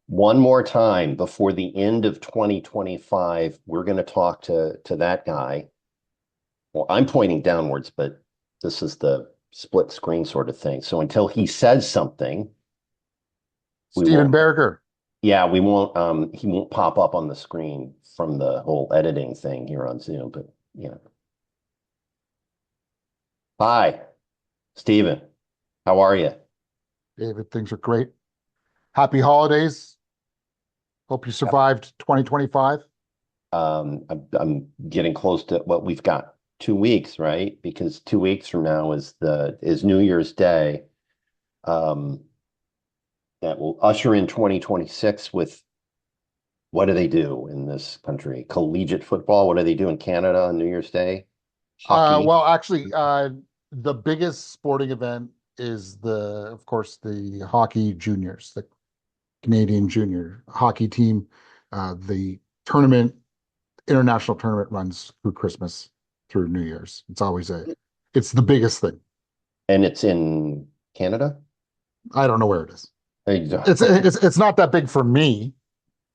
one more time before the end of 2025, we're going to talk to that guy. Well, I'm pointing downwards, but this is the split screen sort of thing. So until he says something, we Stephen won't, Barrigar. yeah, we won't, he won't pop up on the screen from the whole editing thing here on Zoom, but yeah. Hi, Stephen. How are you? David, things are great. Happy holidays. Hope you survived 2025. I'm getting close to what we've got 2 weeks, right? Because 2 weeks from now is New Year's Day. Um, that will usher in 2026 with what do they do in this country? Collegiate football. What do they do in Canada on New Year's Day? Hockey. Well, actually, the biggest sporting event is of course, the hockey juniors, the Canadian junior hockey team. The tournament, international tournament runs through Christmas, through New Year's. It's the biggest thing. And it's in Canada? I don't know where it is. It's Exactly. it's it's not that big for me.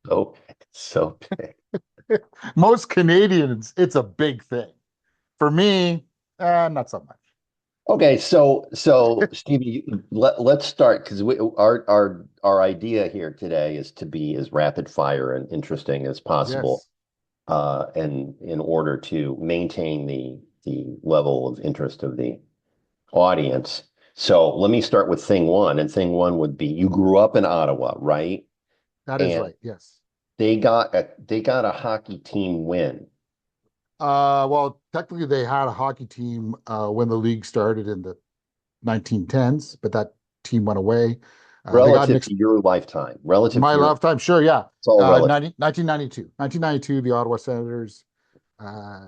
So, so big. Most Canadians, it's a big thing. For me, not so much. Okay, so Stevie, let's start because our idea here today is to be as rapid fire and interesting as possible, Yes, and in order to maintain the level of interest of the audience. So let me start with thing one, and thing one would be you grew up in Ottawa, right? that is And right. Yes. they got a hockey team win Well, technically, they had a hockey team when the league started in the 1910s, but that team went away. They got an relative ex to your lifetime, relative My to your, lifetime, sure, yeah. it's all relative. 1992, the Ottawa Senators uh,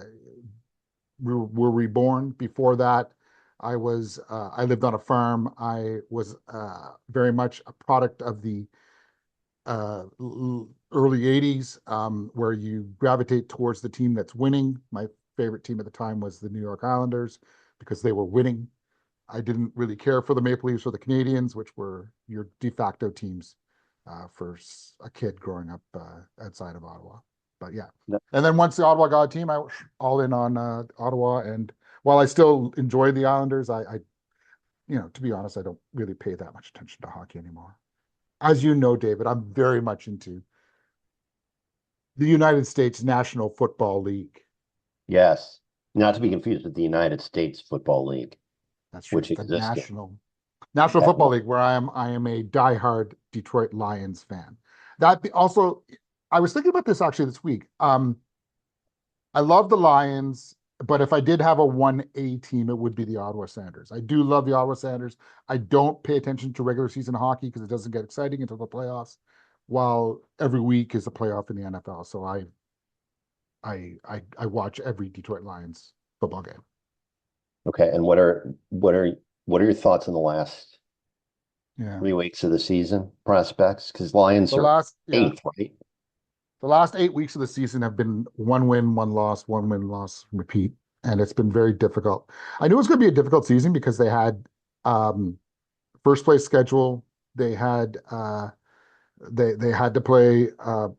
were reborn. Before that, I lived on a farm. I was very much a product of the early 80s, where you gravitate towards the team that's winning. My favorite team at the time was the New York Islanders because they were winning. I didn't really care for the Maple Leafs or the Canadians, which were your de facto teams for a kid growing up outside of Ottawa. But yeah. And then once the Ottawa got a team, I was all in on Ottawa. And while I still enjoy the Islanders, to be honest, I don't really pay that much attention to hockey anymore. As you know, David, I'm very much into the United States National Football League. Yes, not to be confused with the United States Football League, That's which right, the existed National at Football one. League, where I am a diehard Detroit Lions fan. Also, I was thinking about this actually this week. I love the Lions, but if I did have a 1A team, it would be the Ottawa Senators. I do love the Ottawa Senators. I don't pay attention to regular season hockey because it doesn't get exciting until the playoffs, while every week is a playoff in the NFL. So I watch every Detroit Lions football game. Okay, and what are your thoughts on the last Yeah. 3 weeks of the season prospects? Because Lions The are last, yeah, eighth, right? the last 8 weeks of the season have been one win, one loss, one win, loss, repeat, and it's been very difficult. I knew it was going to be a difficult season because they had um, first place schedule. They had they had to play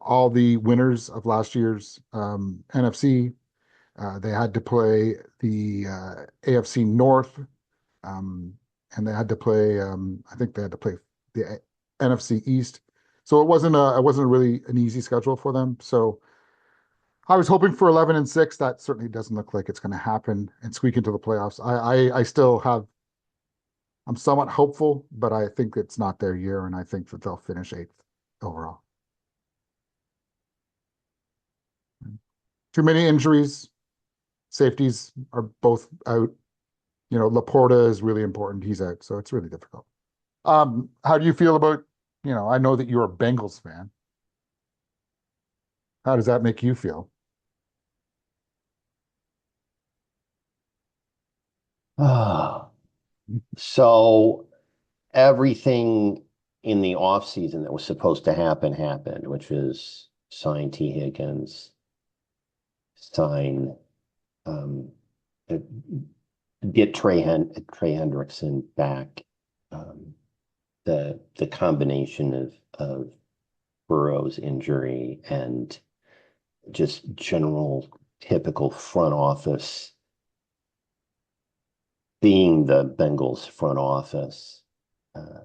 all the winners of last year's NFC. They had to play the AFC North, um, and they had to play. I think they had to play the NFC East. So it wasn't really an easy schedule for them. So I was hoping for 11-6. That certainly doesn't look like it's going to happen and squeak into the playoffs. I still have. I'm somewhat hopeful, but I think it's not their year, and I think that they'll finish eighth overall. Too many injuries. Safeties are both out. Laporta is really important. He's out, so it's really difficult. How do you feel about, I know that you're a Bengals fan. How does that make you feel? Ah, so everything in the off season that was supposed to happen happened, which is sign T. Higgins, sign um, uh, get Trey Hendrickson back. Um, the combination of Burrow's injury and just general typical front office being the Bengals front office. Uh,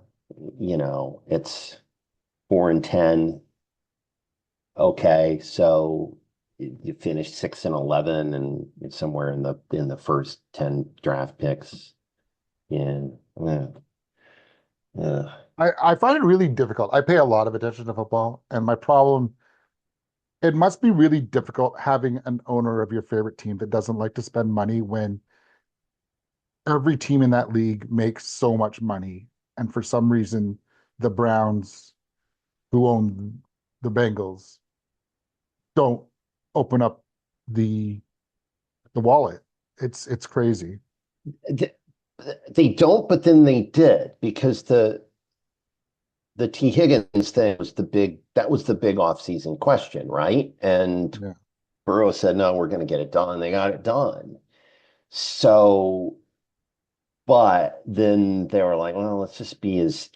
it's 4-10. Okay, so you finished 6-11, and it's somewhere in the first 10 draft picks. Yeah, yeah, yeah. I find it really difficult. I pay a lot of attention to football, and my problem, it must be really difficult having an owner of your favorite team that doesn't like to spend money when every team in that league makes so much money. And for some reason, the Browns, who own the Bengals, don't open up the wallet. It's crazy. Th- They don't, but then they did because the T. Higgins thing was the big offseason question, right? And Yeah. Burrow said, no, we're going to get it done. They got it done. So, but then they were like, well, let's just be as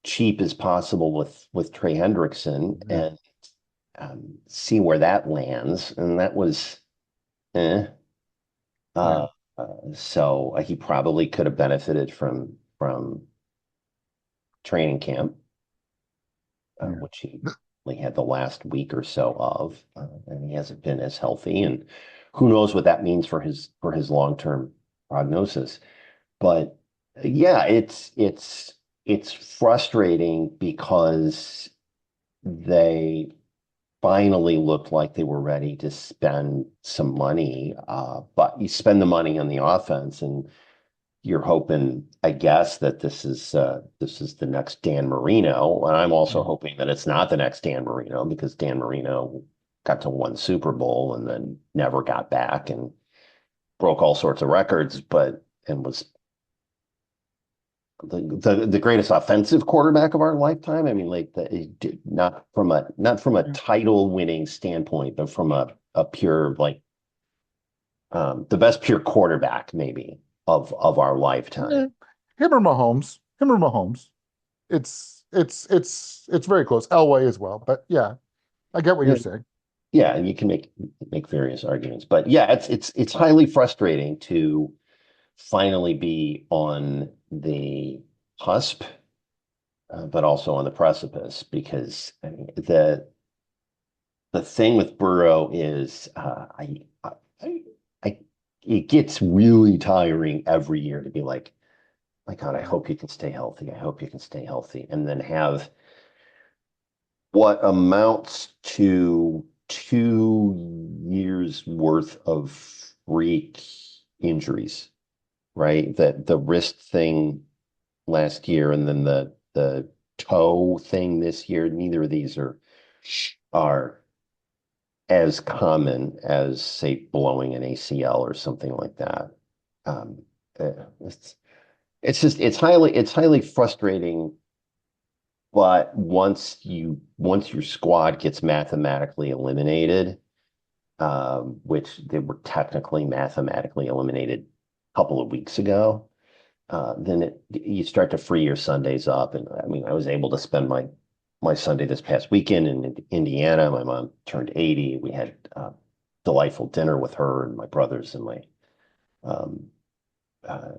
cheap as possible with Trey Hendrickson Yeah. and see where that lands. And that was, eh. Yeah. Uh, so he probably could have benefited from training camp, Yeah. which he only had the last week or so of, and he hasn't been as healthy. And who knows what that means for his long-term prognosis. But yeah, it's frustrating because they finally looked like they were ready to spend some money. But you spend the money on the offense, and you're hoping, I guess, that this is the next Dan Marino. And I'm also Yeah. hoping that it's not the next Dan Marino because Dan Marino got to one Super Bowl and then never got back and broke all sorts of records, but and was the greatest offensive quarterback of our lifetime. I mean, like not from a Yeah. title winning standpoint, but from a pure like the best pure quarterback maybe of our lifetime. Yeah. Him or Mahomes. Him or Mahomes. It's very close. Elway as well. But yeah, I get what you're Yeah, saying. yeah, and you can make various arguments, but yeah, it's highly frustrating to finally be on the cusp, but also on the precipice because I mean, the thing with Burrow is I it gets really tiring every year to be like, my God, I Yeah. hope you can stay healthy. I hope you can stay healthy, and then have what amounts to 2 years worth of freak injuries, right? That the wrist thing last year and then the toe thing this year, neither of these are as common as say blowing an ACL or something like that. Um, it's it's highly frustrating. But once your squad gets mathematically eliminated, which they were technically mathematically eliminated a couple of weeks ago, then you start to free your Sundays up. And I mean, I was able to spend my Sunday this past weekend in Indiana. My mom turned 80. We had delightful dinner with her and my brothers and my um, uh,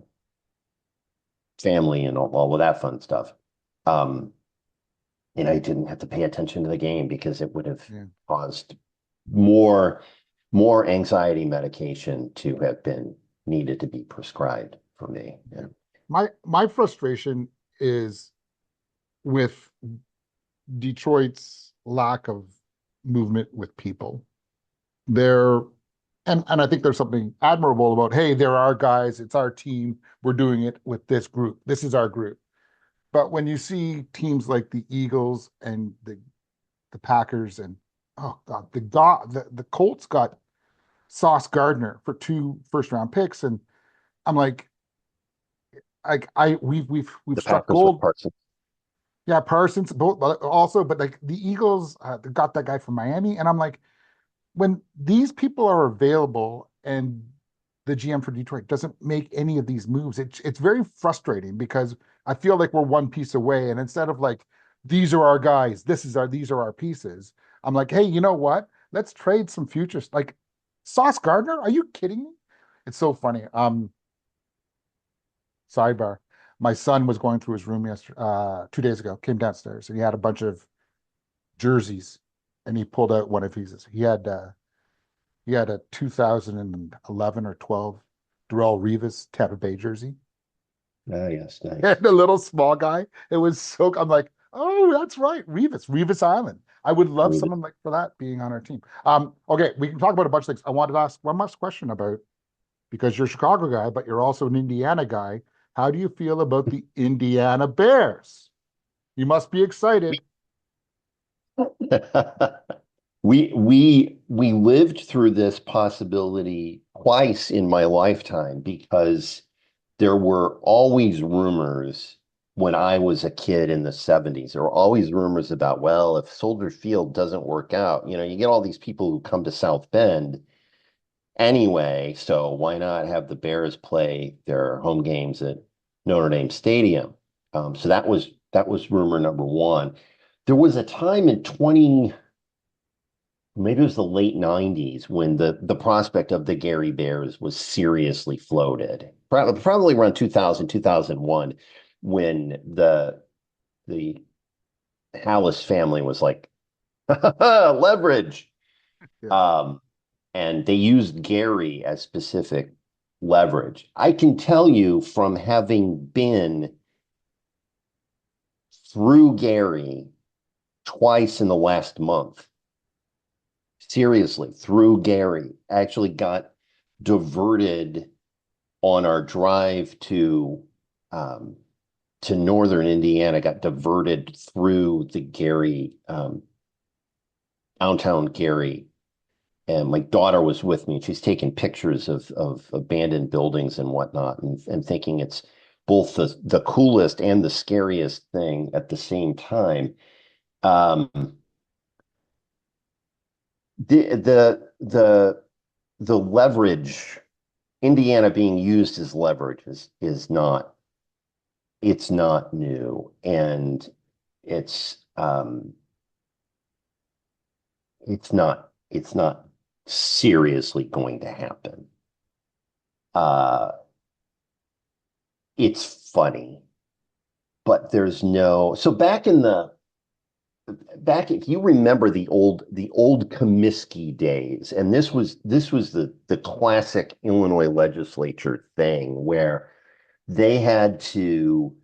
family and all of that fun stuff. Um, and I didn't have to pay attention to the game because it would have Yeah. caused more more anxiety medication to have been needed to be prescribed for me. Yeah. My frustration is with Detroit's lack of movement with people. There, and I think there's something admirable about, hey, there are guys, it's our team, we're doing it with this group. This is our group. But when you see teams like the Eagles and the Packers and oh God, the Colts got Sauce Gardner for 2 first round picks. And I'm like we've The struck Packers with gold. Parsons. Yeah, Parsons, both but also, but like the Eagles got that guy from Miami, and I'm like, when these people are available and the GM for Detroit doesn't make any of these moves, it's very frustrating because I feel like we're one piece away, and instead of like these are our guys. These are our pieces. I'm like, hey, you know what? Let's trade some futures. Like Sauce Gardner, are you kidding me? It's so funny. Sidebar. My son was going through his room yesterday, 2 days ago, came downstairs and he had a bunch of jerseys and he pulled out one of his. He had a 2011 or 12 Darrell Revis Tampa Bay jersey. Ah, yes, nice. And a little small guy. It was so I'm like, oh, that's right, Revis Island. I would love Read it. someone like for that being on our team. Okay, we can talk about a bunch of things. I wanted to ask one last question about because you're a Chicago guy, but you're also an Indiana guy. How do you feel about the Indiana Bears? You must be excited. We lived through this possibility twice in my lifetime because there were always rumors when I was a kid in the 70s. There were always rumors about, well, if Soldier Field doesn't work out, you get all these people who come to South Bend anyway, so why not have the Bears play their home games at Notre Dame Stadium? So that was rumor number one. There was a time in 20, maybe it was the late 90s when the prospect of the Gary Bears was seriously floated. Probably around 2000, 2001, when the Hallis family was like, leverage. Yeah. Um, and they used Gary as specific leverage. I can tell you from having been through Gary twice in the last month, seriously, through Gary, actually got diverted on our drive um, to northern Indiana, got diverted through the Gary, downtown Gary. And my daughter was with me. She's taking pictures of abandoned buildings and whatnot, and thinking it's both the coolest and the scariest thing at the same time. Um, the the the the leverage, Indiana being used as leverage is not, it's not new, and it's it's not seriously going to happen. Uh, it's funny, but there's no. So back if you remember the old Comiskey days, and this was the classic Illinois legislature thing where they had to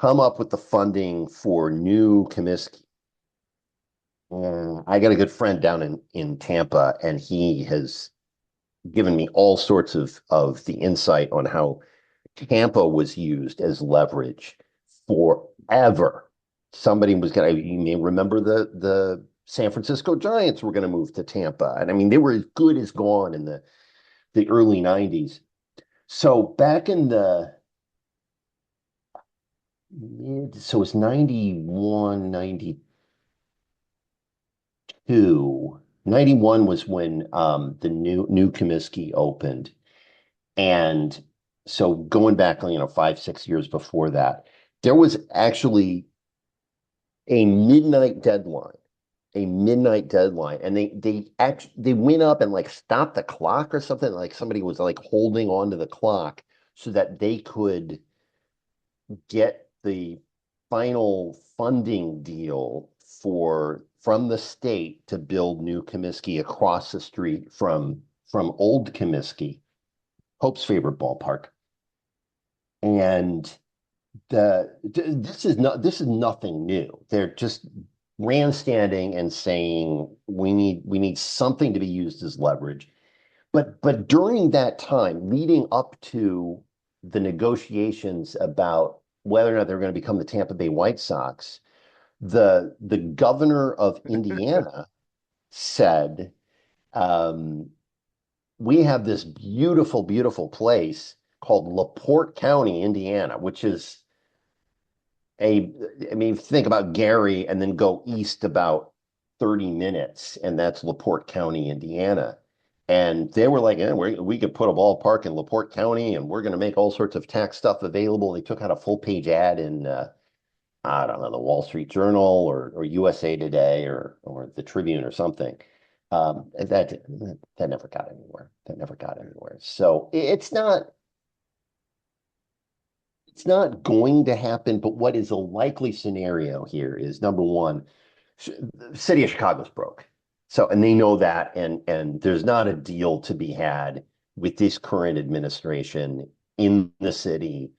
come up with the funding for new Comiskey. And I got a good friend down in Tampa, and he has given me all sorts of the insight on how Tampa was used as leverage forever. Somebody was gonna, you may remember the San Francisco Giants were gonna move to Tampa. And I mean, they were as good as gone in the early 90s. So back in the so it's 91, 92. 91 was when the new Comiskey opened. And so going back, 5, 6 years before that, there was actually a midnight deadline, and they went up and like stopped the clock or something. Like somebody was like holding on to the clock so that they could get the final funding deal from the state to build new Comiskey across the street from old Comiskey, Hope's favorite ballpark. And this is nothing new. They're just grandstanding and saying we need something to be used as leverage. But during that time, leading up to the negotiations about whether or not they're going to become the Tampa Bay White Sox, the governor of Indiana said, um, we have this beautiful, beautiful place called LaPorte County, Indiana, which is I mean, think about Gary and then go east about 30 minutes, and that's LaPorte County, Indiana. And they were like, we could put a ballpark in LaPorte County, and we're going to make all sorts of tax stuff available. They took out a full page ad I don't know, the Wall Street Journal or USA Today or the Tribune or something. That never got anywhere. That never got anywhere. So it's not going to happen, but what is a likely scenario here is number one, the city of Chicago's broke. So, and they know that, and there's not a deal to be had with this current administration in the city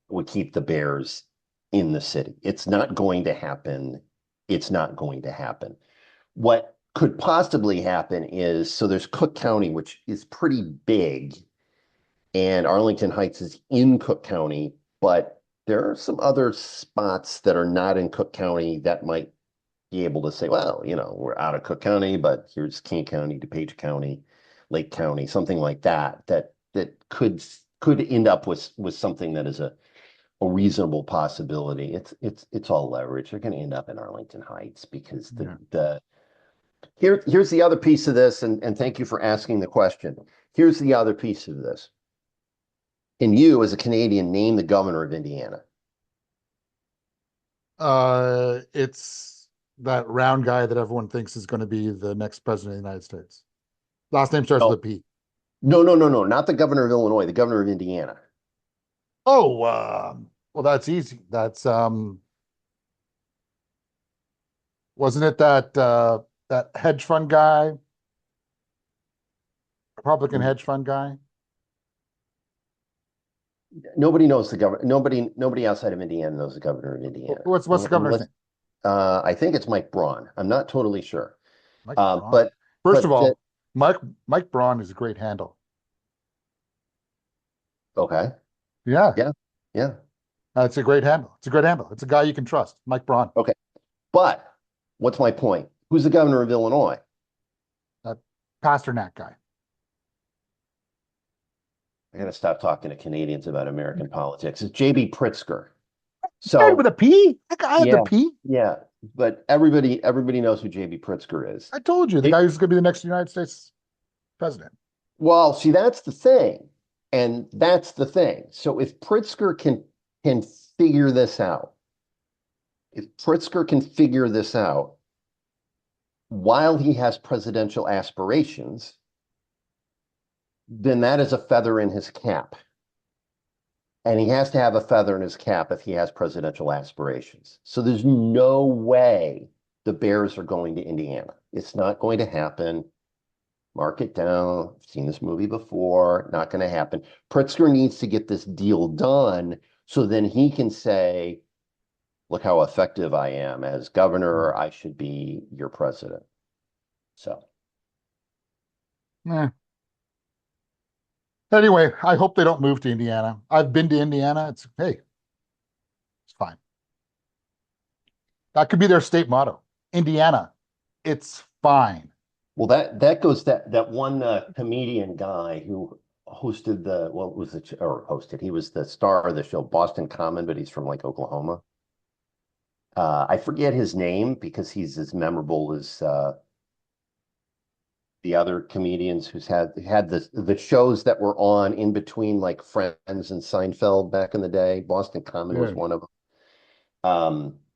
would keep the Bears in the city. It's not going to happen. It's not going to happen. What could possibly happen is so there's Cook County, which is pretty big, and Arlington Heights is in Cook County, but there are some other spots that are not in Cook County that might be able to say, well, we're out of Cook County, but here's King County, DuPage County, Lake County, something like that, that could end up with something that is a reasonable possibility. It's all leverage. They're going to end up in Arlington Heights because here's the other piece of this, and thank you for asking the question. Here's the other piece of this. Can you, as a Canadian, name the governor of Indiana? It's that round guy that everyone thinks is going to be the next president of the United States. Last name starts No, with a P. no, not the governor of Illinois, the governor of Indiana. Oh, well, that's easy. That's wasn't it that hedge fund guy, Republican hedge fund guy? Nobody knows the governor. Nobody outside of Indiana knows the governor of Indiana. What's the governor's name? I think it's Mike Braun. I'm not totally sure. Mike Braun. But First of all, Mike Braun is a great handle. Okay. Yeah. Yeah. It's a great handle. It's a great handle. It's a guy you can trust. Mike Braun. Okay. But what's my point? Who's the governor of Illinois? That Pasternak guy. I gotta stop talking to Canadians about American politics. It's J.B. Pritzker. Started with a P? That guy had the P? Yeah. But everybody knows who J.B. Pritzker is. I told you, the guy who's going to be the next United States president. Well, see, that's the thing. And that's the thing. So if Pritzker can figure this out, while he has presidential aspirations, then that is a feather in his cap. And he has to have a feather in his cap if he has presidential aspirations. So there's no way the Bears are going to Indiana. It's not going to happen. Mark it down. I've seen this movie before. Not going to happen. Pritzker needs to get this deal done so then he can say, look how effective I am as governor. I should be your president. So. Yeah. Anyway, I hope they don't move to Indiana. I've been to Indiana. It's fine. That could be their state motto. Indiana, it's fine. Well, that goes that one comedian guy who hosted he was the star of the show Boston Common, but he's from like Oklahoma. I forget his name because he's as memorable as the other comedians who's had the shows that were on in between like Friends and Seinfeld back in the day. Boston Common was one of them.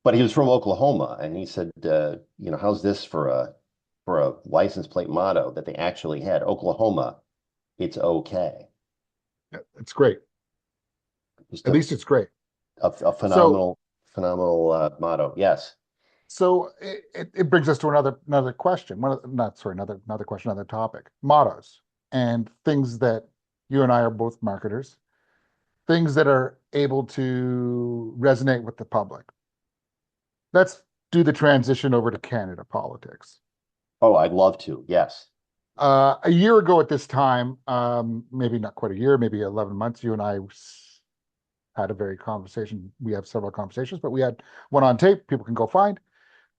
But he was from Oklahoma, and he said, how's this for a license plate motto that they actually had? Oklahoma, it's okay. Yeah, it's great. At least it's great. A phenomenal motto. Yes. So it brings us to another question. Another question, another topic. Mottos and things that you and I are both marketers, things that are able to resonate with the public. Let's do the transition over to Canada politics. Oh, I'd love to. Yes. A year ago at this time, maybe not quite a year, maybe 11 months, you and I had a very conversation. We have several conversations, but we had one on tape. People can go find.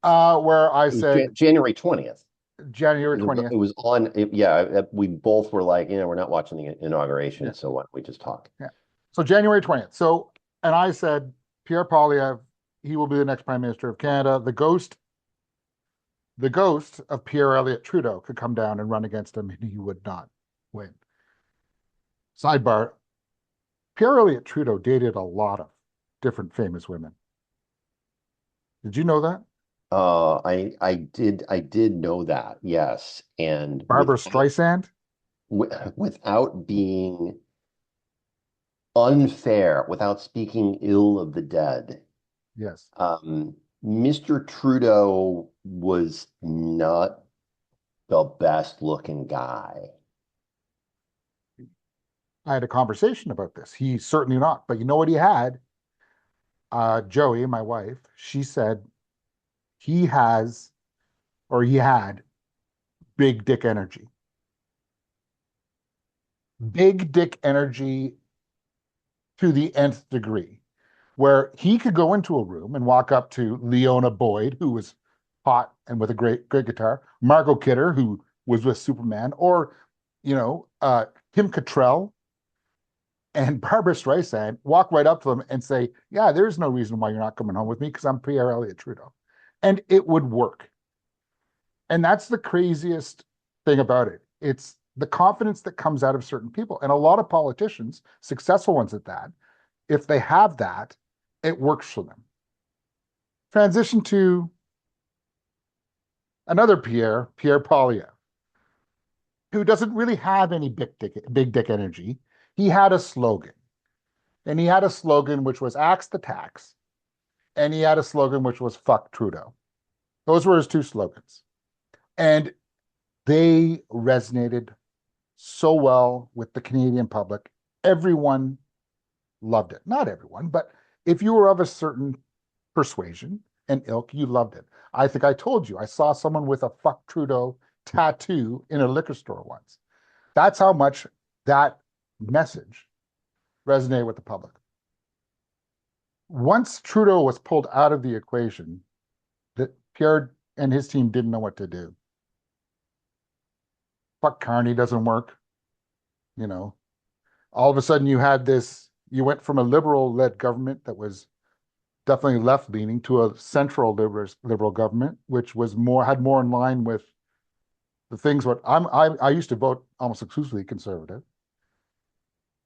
Where I said January 20th. January 20th. It was on. We both were like, we're not watching the inauguration, so why don't we just talk? Yeah. So January 20th. And I said, Pierre Poilievre, he will be the next Prime Minister of Canada. The ghost of Pierre Elliott Trudeau could come down and run against him, and he would not win. Sidebar: Pierre Elliott Trudeau dated a lot of different famous women. Did you know that? I did know that, yes. And Barbara Streisand? without being unfair, without speaking ill of the dead, Yes. um, Mr. Trudeau was not the best looking guy. I had a conversation about this. He's certainly not. But you know what he had? Joey, my wife, she said he has, or he had, big dick energy. Big dick energy to the nth degree, where he could go into a room and walk up to Leona Boyd, who was hot and with a great guitar, Margot Kidder, who was with Superman, or Kim Cattrall and Barbara Streisand, walk right up to them and say, "Yeah, there's no reason why you're not coming home with me because I'm Pierre Elliott Trudeau," and it would work. And that's the craziest thing about it. It's the confidence that comes out of certain people, and a lot of politicians, successful ones at that, if they have that, it works for them. Transition to another Pierre Polyev, who doesn't really have any big dick energy. He had a slogan, and he had a slogan which was "Axe the tax," and he had a slogan which was "Fuck Trudeau." Those were his two slogans, and they resonated so well with the Canadian public. Everyone loved it. Not everyone, but if you were of a certain persuasion and ilk, you loved it. I think I told you I saw someone with a "Fuck Trudeau" tattoo in a liquor store once. That's how much that message resonated with the public. Once Trudeau was pulled out of the equation, that Pierre and his team didn't know what to do. Fuck Carney doesn't work. You know, all of a sudden you went from a liberal-led government that was definitely left-leaning to a central liberal government, which was had more in line with the things what I used to vote almost exclusively conservative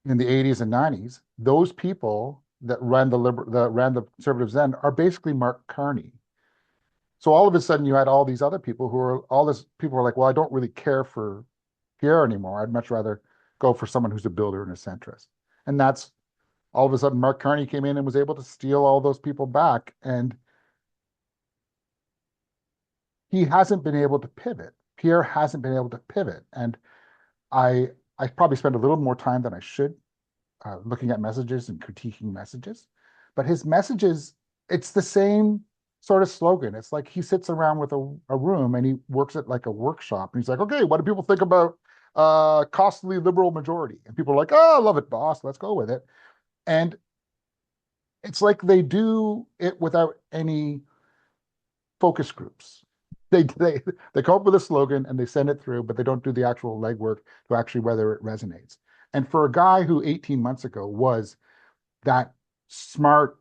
in the 80s and 90s. Those people that ran the conservatives then are basically Mark Carney. So all of a sudden you had all these other people were like, well, I don't really care for Pierre anymore. I'd much rather go for someone who's a builder and a centrist. And that's all of a sudden Mark Carney came in and was able to steal all those people back. And he hasn't been able to pivot. Pierre hasn't been able to pivot. And I probably spend a little more time than I should looking at messages and critiquing messages. But his messages, it's the same sort of slogan. It's like he sits around with a room and he works at like a workshop and he's like, okay, what do people think about costly liberal majority? And people are like, oh, I love it, boss. Let's go with it. And it's like they do it without any focus groups. They come up with a slogan and they send it through, but they don't do the actual legwork to actually whether it resonates. And for a guy who 18 months ago was that smart,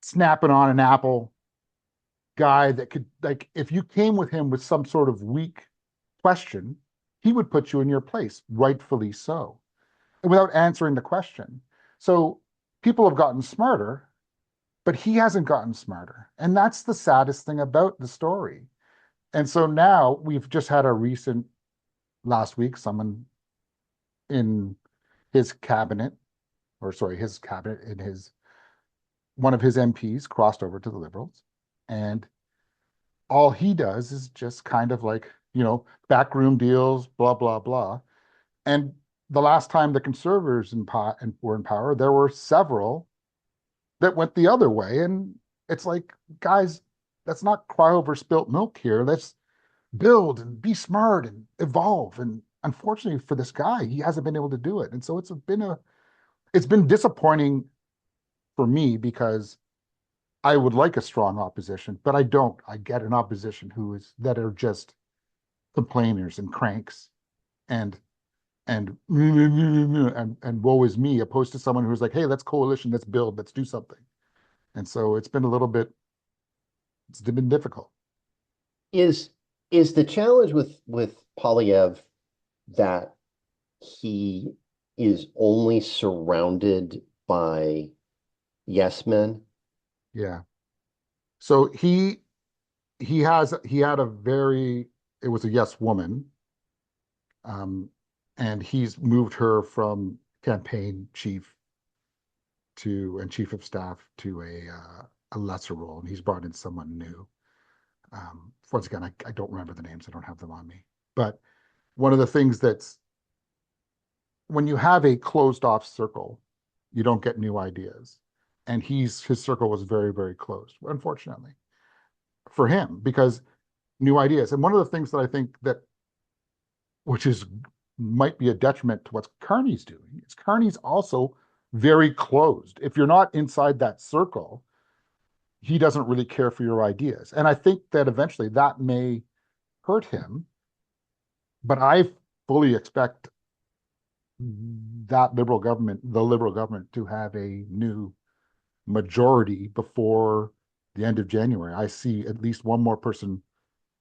snapping on an apple guy that could, like, if you came with him with some sort of weak question, he would put you in your place, rightfully so, without answering the question. So people have gotten smarter, but he hasn't gotten smarter. And that's the saddest thing about the story. And so now we've just had a recent last week, someone in his cabinet, or sorry, his cabinet in his one of his MPs crossed over to the Liberals. And all he does is just kind of like, backroom deals, blah, blah, blah. And the last time the Conservatives were in power, there were several that went the other way. And it's like, guys, let's not cry over spilt milk here. Let's build and be smart and evolve. And unfortunately for this guy, he hasn't been able to do it. And so it's been disappointing for me because I would like a strong opposition, but I don't. I get an opposition that are just complainers and cranks and and woe is me, opposed to someone who's like, hey, let's coalition, let's build, let's do something. And so it's been difficult. Is is the challenge with Polyev that he is only surrounded by yes men? Yeah. So he had a very, it was a yes woman, um, and he's moved her from campaign chief to and chief of staff to a lesser role, and he's brought in someone new. Once again, I don't remember the names; I don't have them on me. But one of the things that's when you have a closed off circle, you don't get new ideas, and his circle was very very closed, unfortunately for him, because new ideas. And one of the things that I think that which is might be a detriment to what Carney's doing. Is Carney's also very closed. If you're not inside that circle, he doesn't really care for your ideas. And I think that eventually that may hurt him. But I fully expect the liberal government, to have a new majority before the end of January. I see at least one more person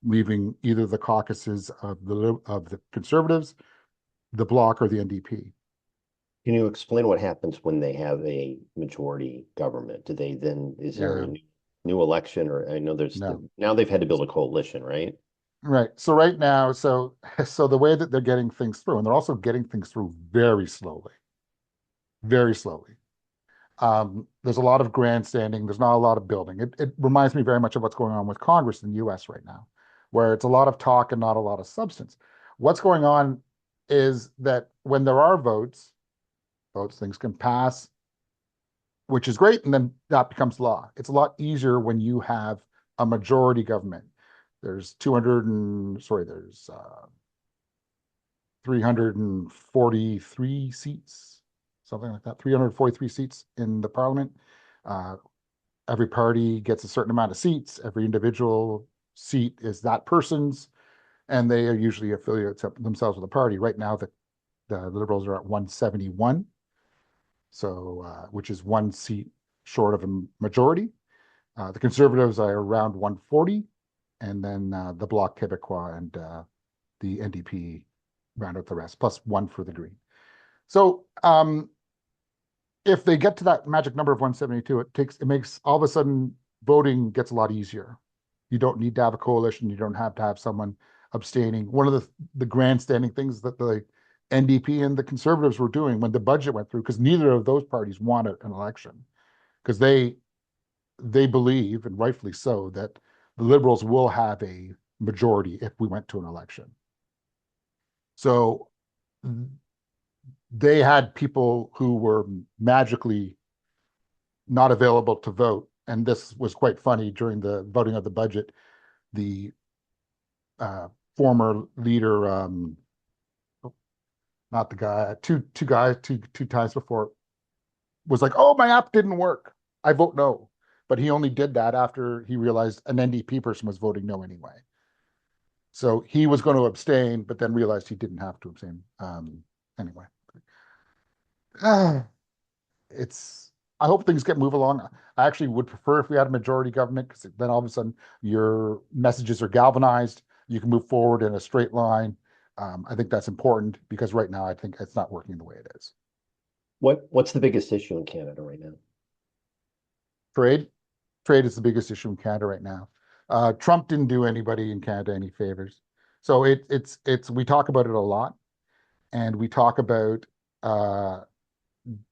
leaving either the caucuses of the Conservatives, the Bloc, or the NDP. Can you explain what happens when they have a majority government? Do they then, is there a Yeah, new election? Or I know no. now they've had to build a coalition, right? Right. So right now, so the way that they're getting things through, and they're also getting things through very slowly, very slowly. There's a lot of grandstanding. There's not a lot of building. It reminds me very much of what's going on with Congress in the US right now, where it's a lot of talk and not a lot of substance. What's going on is that when there are votes, things can pass, which is great, and then that becomes law. It's a lot easier when you have a majority government. There's 200 and sorry, there's 343 seats, something like that, 343 seats in the parliament. Uh, every party gets a certain amount of seats. Every individual seat is that person's, and they are usually affiliate themselves with a party. Right now, the Liberals are at 171, so which is one seat short of a majority. The Conservatives are around 140, and then the Bloc Québécois and the NDP round out the rest, plus one for the Green. So if they get to that magic number of 172, it makes all of a sudden voting gets a lot easier. You don't need to have a coalition. You don't have to have someone abstaining. One of the grandstanding things that the NDP and the Conservatives were doing when the budget went through, because neither of those parties wanted an election, because they believe, and rightfully so, that the Liberals will have a majority if we went to an election. So they had people who were magically not available to vote. And this was quite funny during the voting of the budget. The former leader, not the guy, two guys, two times before, was like, "Oh, my app didn't work. I vote no." But he only did that after he realized an NDP person was voting no anyway. So he was going to abstain, but then realized he didn't have to abstain. Anyway, it's. I hope things get move along. I actually would prefer if we had a majority government, because then all of a sudden your messages are galvanized. You can move forward in a straight line. I think that's important, because right now I think it's not working the way it is. What's the biggest issue in Canada right now? Trade, trade is the biggest issue in Canada right now. Trump didn't do anybody in Canada any favors, so it's we talk about it a lot, and we talk about uh,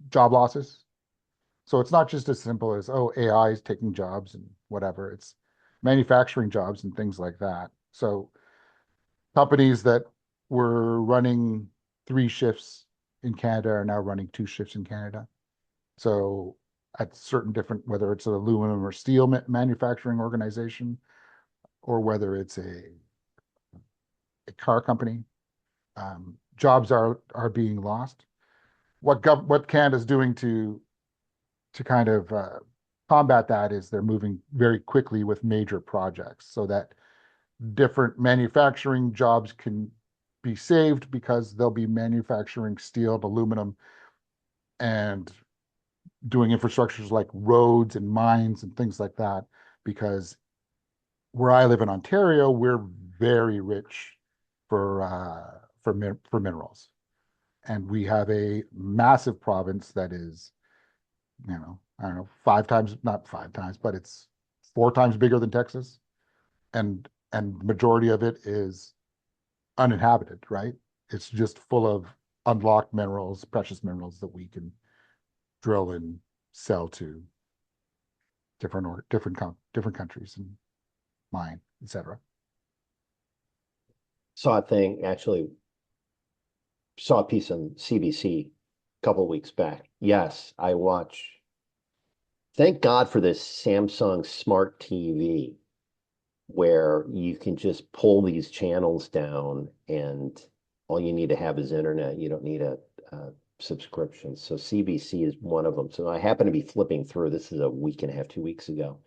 job losses. So it's not just as simple as, oh, AI is taking jobs and whatever. It's manufacturing jobs and things like that. So companies that were running 3 shifts in Canada are now running 2 shifts in Canada. So at certain different, whether it's an aluminum or steel manufacturing organization, or whether it's a car company, jobs are being lost. What Canada's doing to kind of combat that is they're moving very quickly with major projects, so that different manufacturing jobs can be saved, because they'll be manufacturing steel and aluminum and doing infrastructures like roads and mines and things like that. Because where I live in Ontario, we're very rich for minerals, and we have a massive province that is, I don't know, 5 times, not 5 times, but it's 4 times bigger than Texas, and majority of it is uninhabited, right? It's just full of unlocked minerals, precious minerals that we can drill and sell to different countries and mine, etc. Saw a thing, actually saw a piece on CBC a couple of weeks back. Yes, I watch. Thank God for this Samsung Smart TV where you can just pull these channels down and all you need to have is internet. You don't need a subscription. So CBC is one of them. So I happen to be flipping through. This is a week and a half, 2 weeks ago.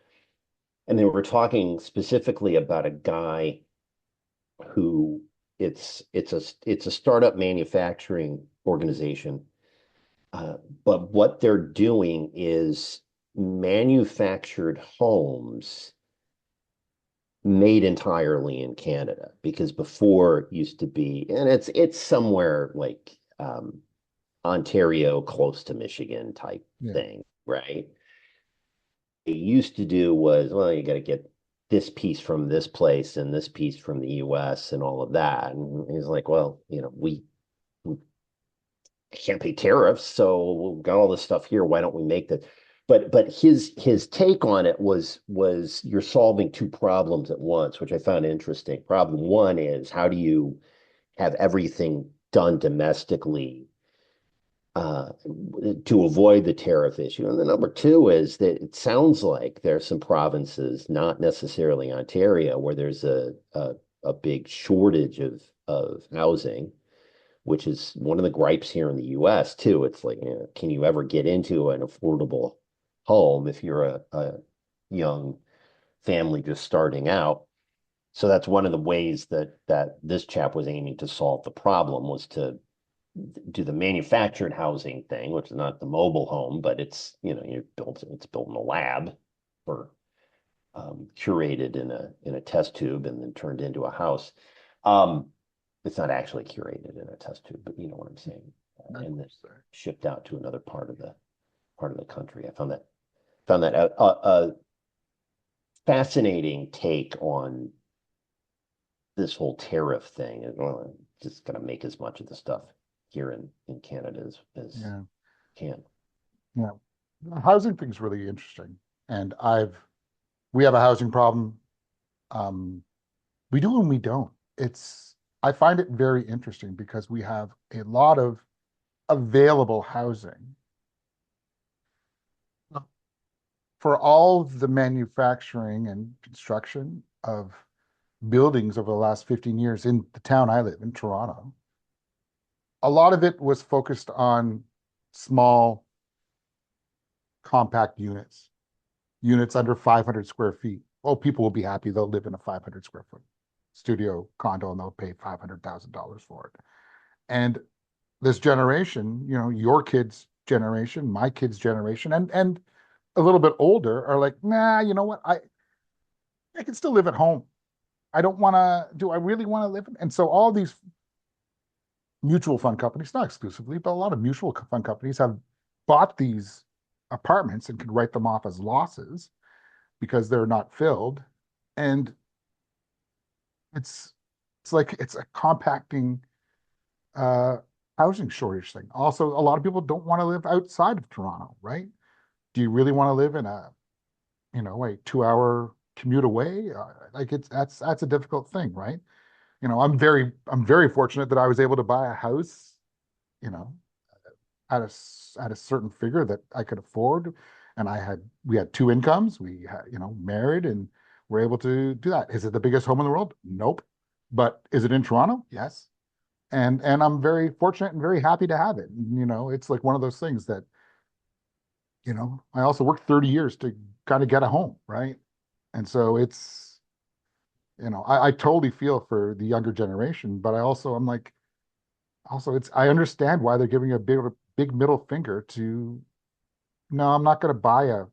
And they were talking specifically about a guy who it's a startup manufacturing organization. But what they're doing is manufactured homes made entirely in Canada because before it used to be, and it's somewhere like Ontario, close to Michigan type Yeah. thing, right? It used to do was, well, you got to get this piece from this place and this piece from the US and all of that. And he's like, well, we can't pay tariffs, so we've got all this stuff here. Why don't we make that? But his take on it was you're solving two problems at once, which I found interesting. Problem one is how do you have everything done domestically uh, to avoid the tariff issue? And the number two is that it sounds like there's some provinces, not necessarily Ontario, where there's a big shortage of housing, which is one of the gripes here in the US too. It's like, can you ever get into an affordable home if you're a young family just starting out? So that's one of the ways that this chap was aiming to solve the problem was to do the manufactured housing thing, which is not the mobile home, but it's built in a lab for curated in a test tube and then turned into a house. Um, it's not actually curated in a test tube, but you know what I'm saying. And then shipped out to another part of the country. I found that a fascinating take on this whole tariff thing. And well, just gonna make as much of the stuff here in Canada as Yeah. can. Yeah. The housing thing's really interesting. And we have a housing problem. Um, we do and we don't. I find it very interesting because we have a lot of available housing for all of the manufacturing and construction of buildings over the last 15 years in the town I live in, Toronto. A lot of it was focused on small, compact units under 500 square feet. Well, people will be happy they'll live in a 500 square foot studio condo and they'll pay $500,000 for it. And this generation, your kids' generation, my kids' generation, and a little bit older are like, nah, you know what? I can still live at home. I don't want to, do I really want to live in? And so all these mutual fund companies, not exclusively, but a lot of mutual fund companies have bought these apartments and can write them off as losses because they're not filled. And it's like it's a compacting uh housing shortage thing. Also, a lot of people don't want to live outside of Toronto, right? Do you really want to live in a 2-hour commute away? Like that's a difficult thing, right? I'm very fortunate that I was able to buy a house, you know, at a certain figure that I could afford, and we had two incomes. We had, married, and we're able to do that. Is it the biggest home in the world? Nope. But is it in Toronto? Yes. And I'm very fortunate and very happy to have it. It's like one of those things that, I also worked 30 years to kind of get a home, right? And so I totally feel for the younger generation, but I'm like, also I understand why they're giving a big middle finger to, no, I'm not going to buy a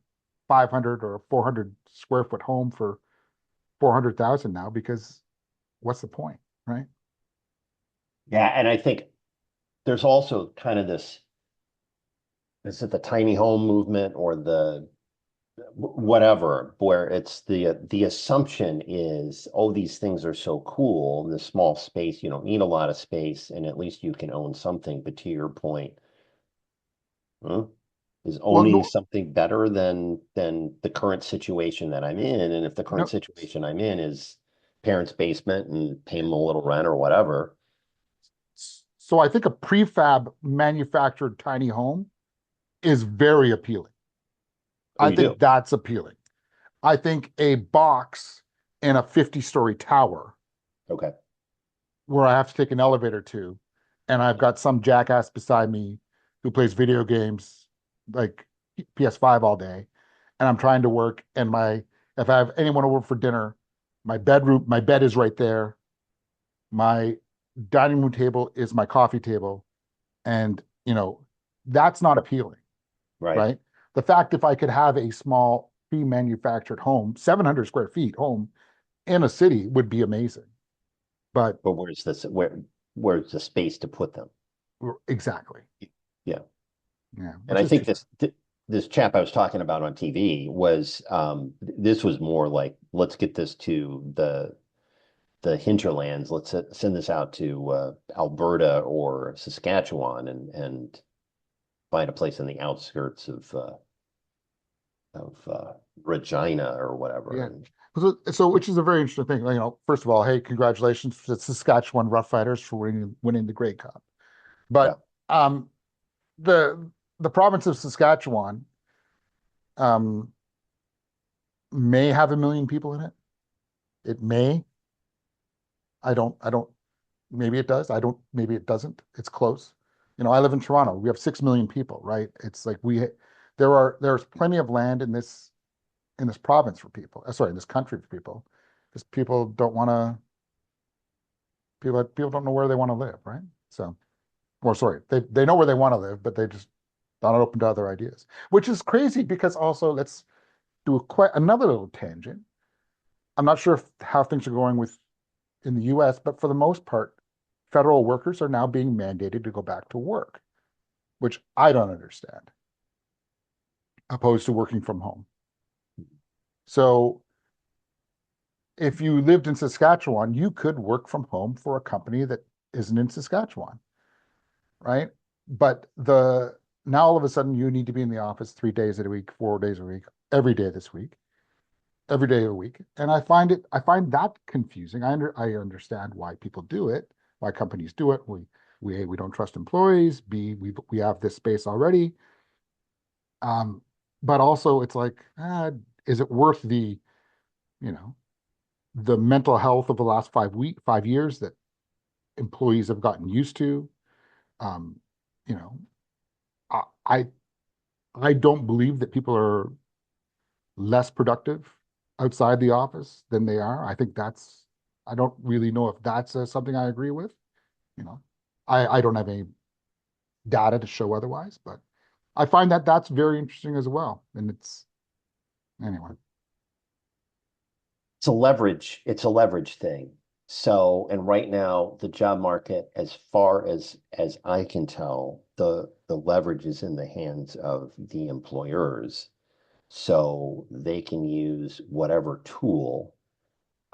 500 or a 400 square foot home for 400,000 now because what's the point, right? Yeah, and I think there's also kind of this, is it the tiny home movement or the whatever, where it's the assumption is, oh, these things are so cool in this small space, you don't need a lot of space, and at least you can own something. But to your point, huh? Is Well, owning no, something better than the current situation that I'm in? And if the current no. situation I'm in is parents' basement and pay them a little rent or whatever, So I think a prefab manufactured tiny home is very appealing. oh, I you do. think that's appealing. I think a box in a 50-story tower Okay. where I have to take an elevator to, and I've got some jackass beside me who plays video games like PS5 all day, and I'm trying to work, and my if I have anyone over for dinner, my bed is right there. My dining room table is my coffee table, and that's not appealing, Right. right? The fact if I could have a small pre-manufactured home, 700 square feet home in a city would be amazing. But But where's the space to put them? exactly. Yeah. Yeah, And which I is think too this chap I was talking about on TV was this was more like, let's get this to the hinterlands. Let's send this out to Alberta or Saskatchewan and find a place in the outskirts of Regina or whatever. yeah. And So which is a very interesting thing. First of all, hey, congratulations to the Saskatchewan Roughriders for winning the Grey Cup. yeah, But um, the the province of Saskatchewan um, may have 1 million people in it. It may. I don't. Maybe it does. I don't. Maybe it doesn't. It's close. I live in Toronto. We have 6 million people, right? It's like there's plenty of land in this province for people. Sorry, in this country for people, because people don't want to. People don't know where they want to live, right? So, or sorry, they know where they want to live, but they just not open to other ideas, which is crazy because also let's do quite another little tangent. I'm not sure how things are going with in the US, but for the most part, federal workers are now being mandated to go back to work, which I don't understand, opposed to working from home. So if you lived in Saskatchewan, you could work from home for a company that isn't in Saskatchewan, right? But the now all of a sudden you need to be in the office 3 days a week, 4 days a week, every day this week, every day of the week. And I find that confusing. I understand why people do it, why companies do it. We don't trust employees. We have this space already. Um, but also it's like, is it worth you know, the mental health of the last 5 years that employees have gotten used to? Um, you know, I I I don't believe that people are less productive outside the office than they are. I don't really know if that's something I agree with. You know, I don't have any data to show otherwise, but I find that that's very interesting as well. And anyway, it's a leverage thing. So, and right now, the job market, as far as I can tell, the leverage is in the hands of the employers. So they can use whatever tool.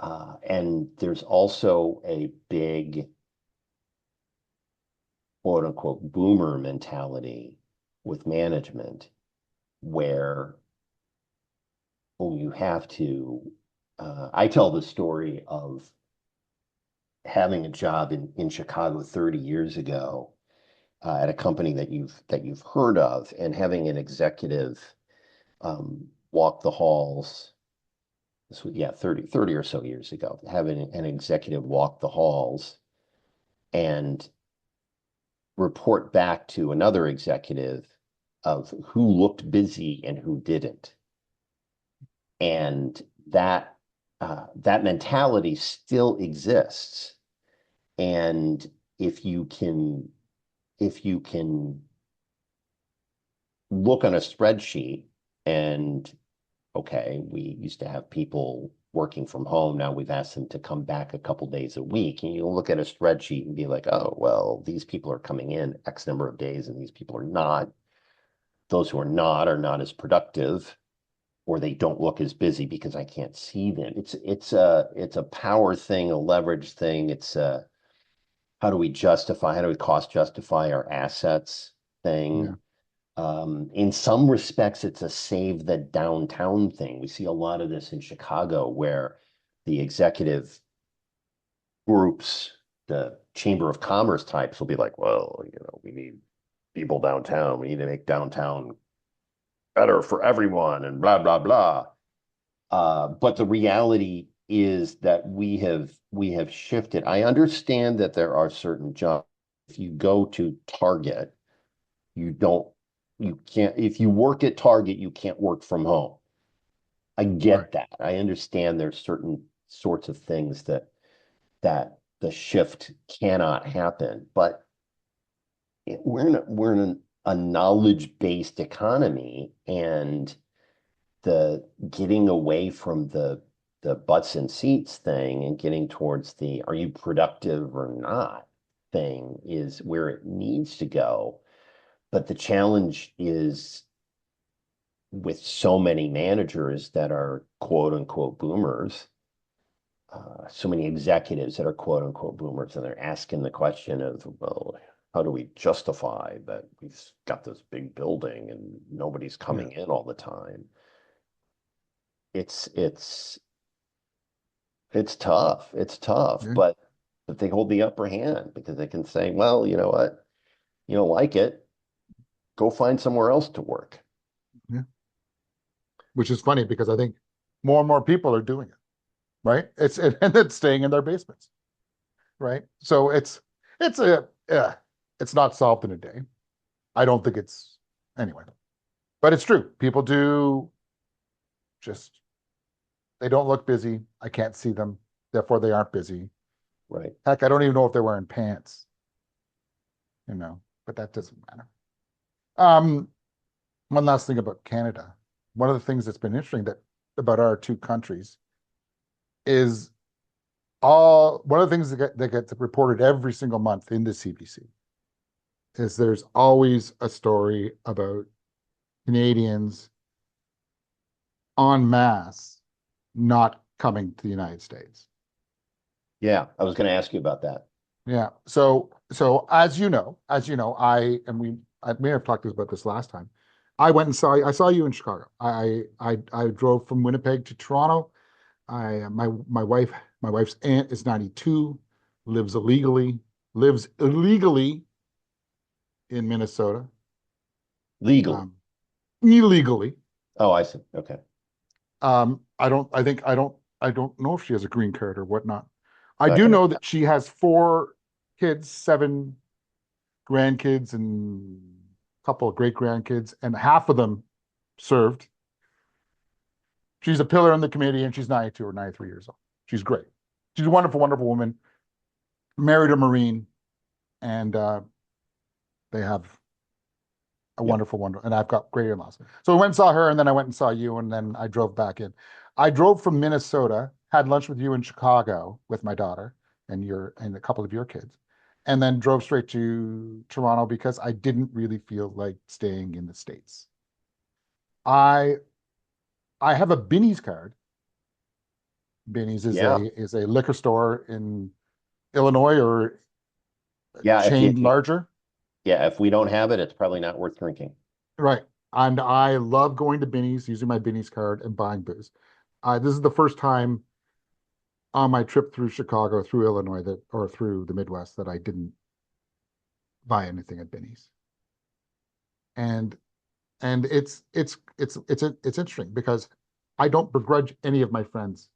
And there's also a big quote unquote boomer mentality with management where, oh, you have to. I tell the story of having a job in Chicago 30 years ago at a company that you've heard of, and having an executive walk the halls. This was, yeah, 30 or so years ago, having an executive walk the halls and report back to another executive of who looked busy and who didn't. And that mentality still exists. And if you can if you can look on a spreadsheet and, okay, we used to have people working from home. Now we've asked them to come back a couple days a week. And you look at a spreadsheet and be like, oh, well, these people are coming in X number of days and these people are not. Those who are not as productive. or they don't look as busy because I can't see them. It's a power thing, a leverage thing. It's a how do we cost justify our assets Yeah. thing. In some respects, it's a save the downtown thing. We see a lot of this in Chicago where the executive groups, the Chamber of Commerce types will be like, well, we need people downtown. We need to make downtown better for everyone and blah, blah, blah. But the reality is that we have shifted. I understand that there are certain jobs. If you go to Target, you don't, you can't, if you work at Target, you can't work from home. I Right. get that. I understand there's certain sorts of things that the shift cannot happen, but we're in a knowledge-based economy, and the getting away from the butts and seats thing and getting towards the are you productive or not thing is where it needs to go. But the challenge is with so many managers that are quote unquote boomers, so many executives that are quote unquote boomers, and they're asking the question of, well, how do we justify that we've got this big building and nobody's Yeah. coming in all the time? It's it's tough. It's tough, Yeah. but they hold the upper hand because they can say, well, you know what? You don't like it, go find somewhere else to work. Yeah. Which is funny because I think more and more people are doing it, right? And it's staying in their basements, right? So it's a it's not solved in a day. I don't think it's anyway, but it's true. People do just they don't look busy. I can't see them, therefore they aren't busy. Right. Heck, I don't even know if they're wearing pants, but that doesn't matter. Um, One last thing about Canada. One of the things that's been interesting that about our two countries is all one of the things that gets reported every single month in the CBC is there's always a story about Canadians en masse not coming to the United States. Yeah, I was going to ask you about that. Yeah. So I may have talked about this last time. I saw you in Chicago. I drove from Winnipeg to Toronto. My wife's aunt is 92, lives illegally in Minnesota. Legally. Um, Illegally. Oh, I see. Okay. I don't know if she has a green card or whatnot. I Not do gonna. know that she has four kids, seven grandkids, and a couple of great grandkids, and half of them served. She's a pillar in the committee, and she's 92 or 93 years old. She's great. She's a wonderful, wonderful woman. Married a Marine, and they have a Yeah. wonderful, wonderful, and I've got great in-laws. So I went and saw her, and then I went and saw you, and then I drove back in. I drove from Minnesota, had lunch with you in Chicago with my daughter and a couple of your kids, and then drove straight to Toronto because I didn't really feel like staying in the States. I I have a Binny's card. Binny's Yeah. is a liquor store in Illinois or Yeah. chained larger. Yeah, if we don't have it, it's probably not worth drinking. Right. And I love going to Binny's, using my Binny's card and buying booze. This is the first time on my trip through Chicago, through Illinois, or through the Midwest, that I didn't buy anything at Binny's. And it's interesting because I don't begrudge any of my friends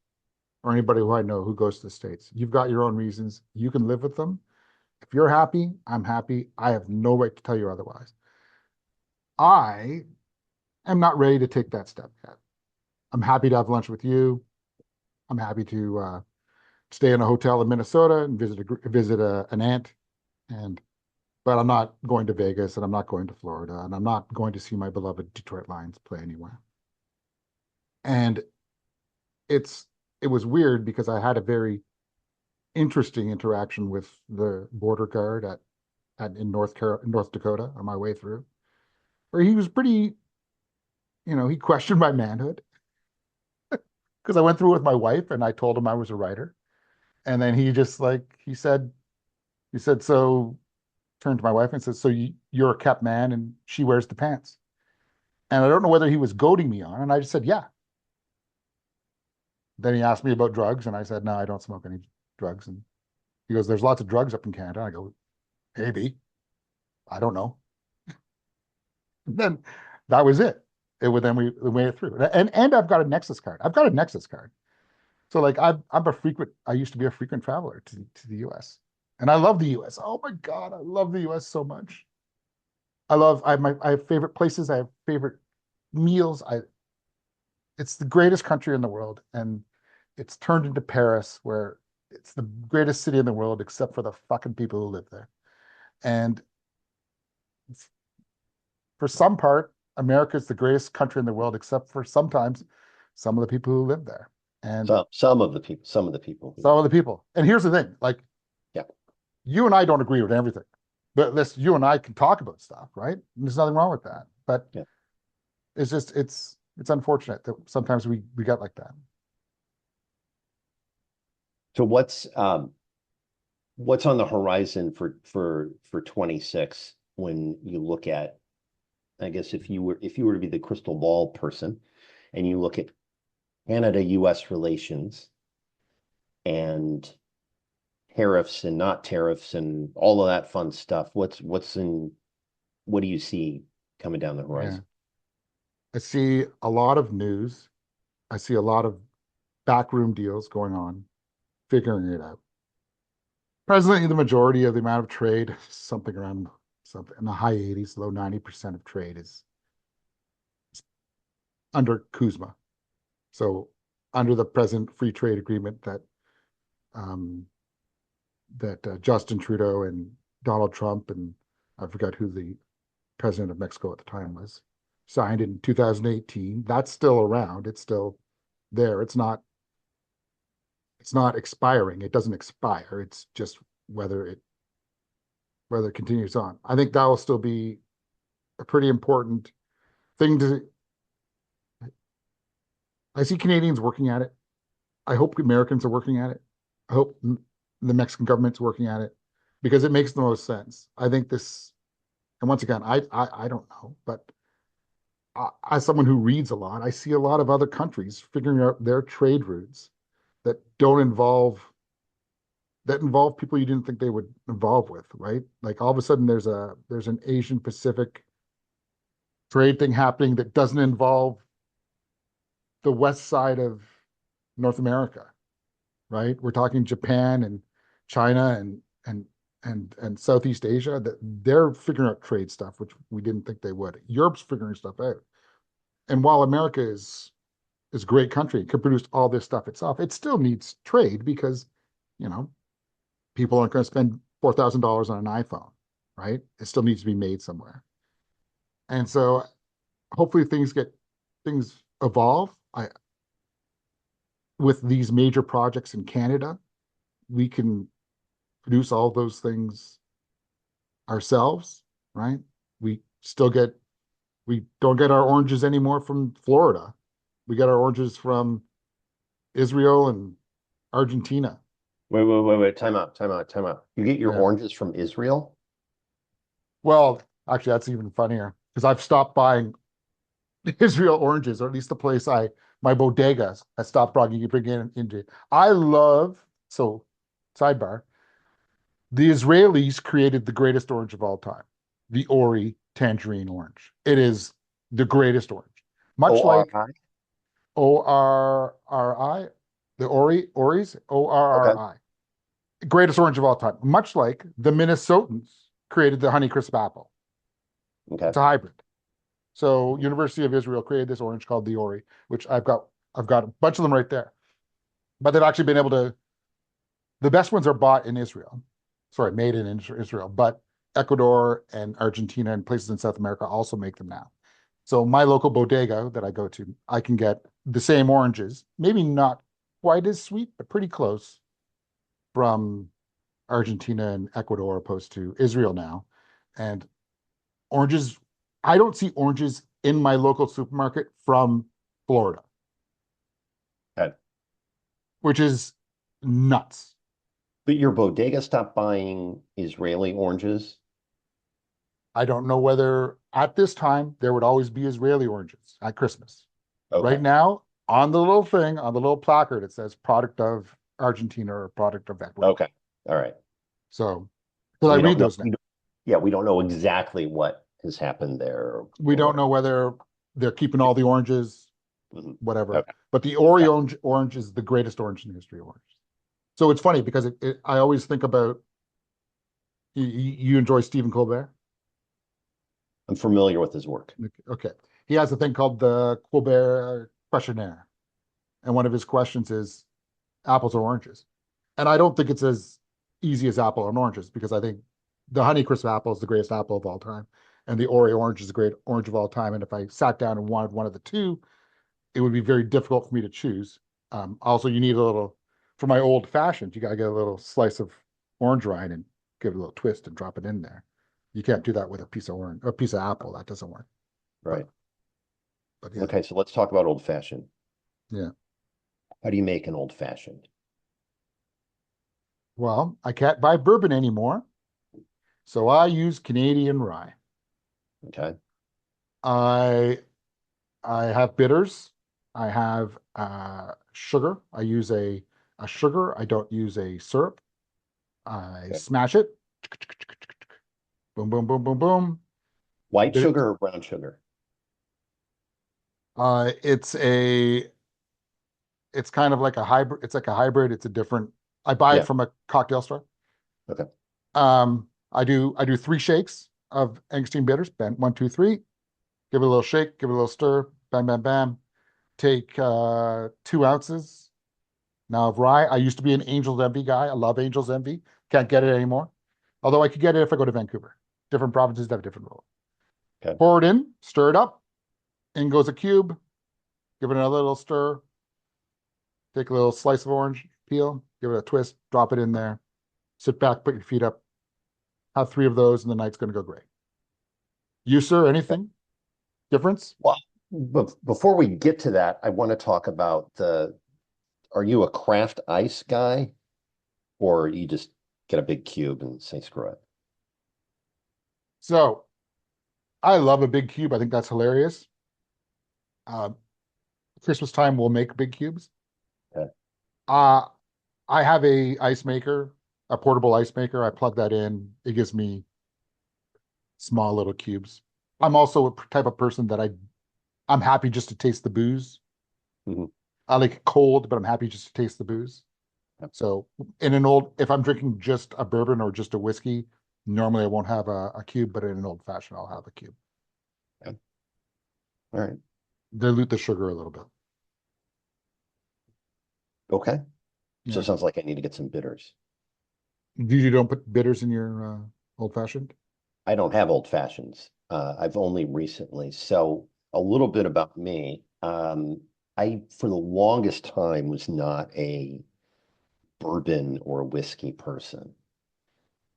or anybody who I know who goes to the States. You've got your own reasons. You can live with them. If you're happy, I'm happy. I have no right to tell you otherwise. I am not ready to take that step yet. I'm happy to have lunch with you. I'm happy to stay in a hotel in Minnesota and an aunt, and but I'm not going to Vegas, and I'm not going to Florida, and I'm not going to see my beloved Detroit Lions play anywhere. And it's it was weird because I had a very interesting interaction with the border guard at in North Dakota on my way through, where he was pretty, he questioned my manhood. because I went through it with my wife and I told him I was a writer. And then he just like he said, so turned to my wife and said, so you're a kept man and she wears the pants. And I don't know whether he was goading me on. And I just said, yeah. Then he asked me about drugs, and I said, no, I don't smoke any drugs. And he goes, there's lots of drugs up in Canada. I go, maybe. I don't know. And then that was it. It would then we made it through. And I've got a Nexus card. I've got a Nexus card. So like I'm a frequent, I used to be a frequent traveler to the US. And I love the US. Oh my God, I love the US so much. I have favorite places, I have favorite meals. It's the greatest country in the world. And it's turned into Paris, where it's the greatest city in the world, except for the fucking people who live there. And for some part, America is the greatest country in the world, except for sometimes some of the people who live there. And Some of the people. some of the people. And here's the thing, like, Yeah. you and I don't agree with everything, but this you and I can talk about stuff, right? And there's nothing wrong with that. But Yeah. it's just it's unfortunate that sometimes we get like that. So what's on the horizon for 26 when you look at, I guess if you were to be the crystal ball person and you look at Canada US relations and tariffs and not tariffs and all of that fun stuff, what do you see coming down the Yeah. horizon? I see a lot of news. I see a lot of backroom deals going on, figuring it out. Presently, the majority of the amount of trade, something around something in the high 80s, low 90% of trade is under Kuzma. So under the present free trade agreement um, that Justin Trudeau and Donald Trump and I forgot who the president of Mexico at the time was, signed in 2018. That's still around. It's still there. It's not expiring. It doesn't expire. It's just whether it continues on. I think that will still be a pretty important thing to. I see Canadians working at it. I hope Americans are working at it. I hope the Mexican government's working at it because it makes the most sense. I think this, and once again, I don't know, but as someone who reads a lot, I see a lot of other countries figuring out their trade routes that don't involve people you didn't think they would involve with, right? Like all of a sudden there's an Asian Pacific trade thing happening that doesn't involve the west side of North America, right? We're talking Japan and China and Southeast Asia that they're figuring out trade stuff, which we didn't think they would. Europe's figuring stuff out. And while America is a great country, it can produce all this stuff itself, it still needs trade because, you know, people aren't going to spend $4,000 on an iPhone, right? It still needs to be made somewhere. And so hopefully things evolve. With these major projects in Canada, we can produce all those things ourselves, right? We still get we don't get our oranges anymore from Florida. We get our oranges from Israel and Argentina. Wait. Time out. You get your Yeah. oranges from Israel? Well, actually, that's even funnier because I've stopped buying Israel oranges, or at least the place my bodegas I stopped bringing in into. I love so sidebar. The Israelis created the greatest orange of all time, the Ori tangerine orange. It is the greatest orange. Much like ORI? ORRI, the Oris, Okay. ORRI. Greatest orange of all time. Much like the Minnesotans created the Honeycrisp apple. Okay. It's a hybrid. So University of Israel created this orange called the Ori, which I've got a bunch of them right there. But they've actually been able to, the best ones are bought in Israel. Sorry, made in Israel, but Ecuador and Argentina and places in South America also make them now. So my local bodega that I go to, I can get the same oranges, maybe not quite as sweet, but pretty close from Argentina and Ecuador opposed to Israel now. And oranges, I don't see oranges in my local supermarket from Florida. Uh, which is nuts. But your bodega stopped buying Israeli oranges? I don't know whether at this time there would always be Israeli oranges at Christmas. Right Okay. now, on the little thing, on the little placard, it says product of Argentina or product of Ecuador. Okay. All right. So, because So I we read don't know. those now. Yeah, we don't know exactly what has happened there We or don't know whatever. whether they're keeping all the oranges, Mhm. whatever. Okay. But the Yeah. orange is the greatest orange in the history of orange. So it's funny because I always think about you enjoy Stephen Colbert. I'm familiar with his work. Okay. He has a thing called the Colbert questionnaire. And one of his questions is apples or oranges. And I don't think it's as easy as apple and oranges because I think the Honeycrisp apple is the greatest apple of all time. And the Oreo orange is the great orange of all time. And if I sat down and wanted one of the two, it would be very difficult for me to choose. Also, you need a little, for my old fashioned, you got to get a little slice of orange rind and give it a little twist and drop it in there. You can't do that with a piece of orange, a piece of apple. That doesn't work. But Right. but yeah, Okay, so let's talk about old fashioned. yeah. How do you make an old fashioned? Well, I can't buy bourbon anymore, so I use Canadian rye. Okay. I I have bitters. I have sugar. I use a sugar. I don't use a syrup. I Okay. smash it. Boom, boom, boom, boom, boom. White Bit sugar or brown sugar? it's a it's kind of like a hybrid. It's like a hybrid. It's a different. I buy it Yeah. from a cocktail store. Okay. I do three shakes of Angosteen bitters. Bam, one, two, three. Give it a little shake. Give it a little stir. Bam, bam, bam. Take 2 ounces now of rye. I used to be an Angel's Envy guy. I love Angel's Envy. Can't get it anymore. Although I could get it if I go to Vancouver. Different provinces have different rules. Okay. Pour it in, stir it up. In goes a cube. Give it another little stir. Take a little slice of orange peel. Give it a twist. Drop it in there. Sit back. Put your feet up. Have three of those, and the night's going to go great. You, sir, Okay. anything difference? Well, before we get to that, I want to talk about are you a craft ice guy or you just get a big cube and say screw it? So I love a big cube. I think that's hilarious. Uh, Christmas time, we'll make big cubes. Okay. Uh, I have a ice maker, a portable ice maker. I plug that in. It gives me small little cubes. I'm also a type of person that I'm happy just to taste the booze. Mhm. I like it cold, but I'm happy just to taste the booze. Yep. So if I'm drinking just a bourbon or just a whiskey, normally I won't have a cube, but in an old fashioned, I'll have a cube. Okay. All right. Dilute the sugar a little bit. Okay. So it Yeah. sounds like I need to get some bitters. You don't put bitters in your old fashioned? I don't have old fashions. I've only recently. So a little bit about me. I, for the longest time, was not a bourbon or whiskey person.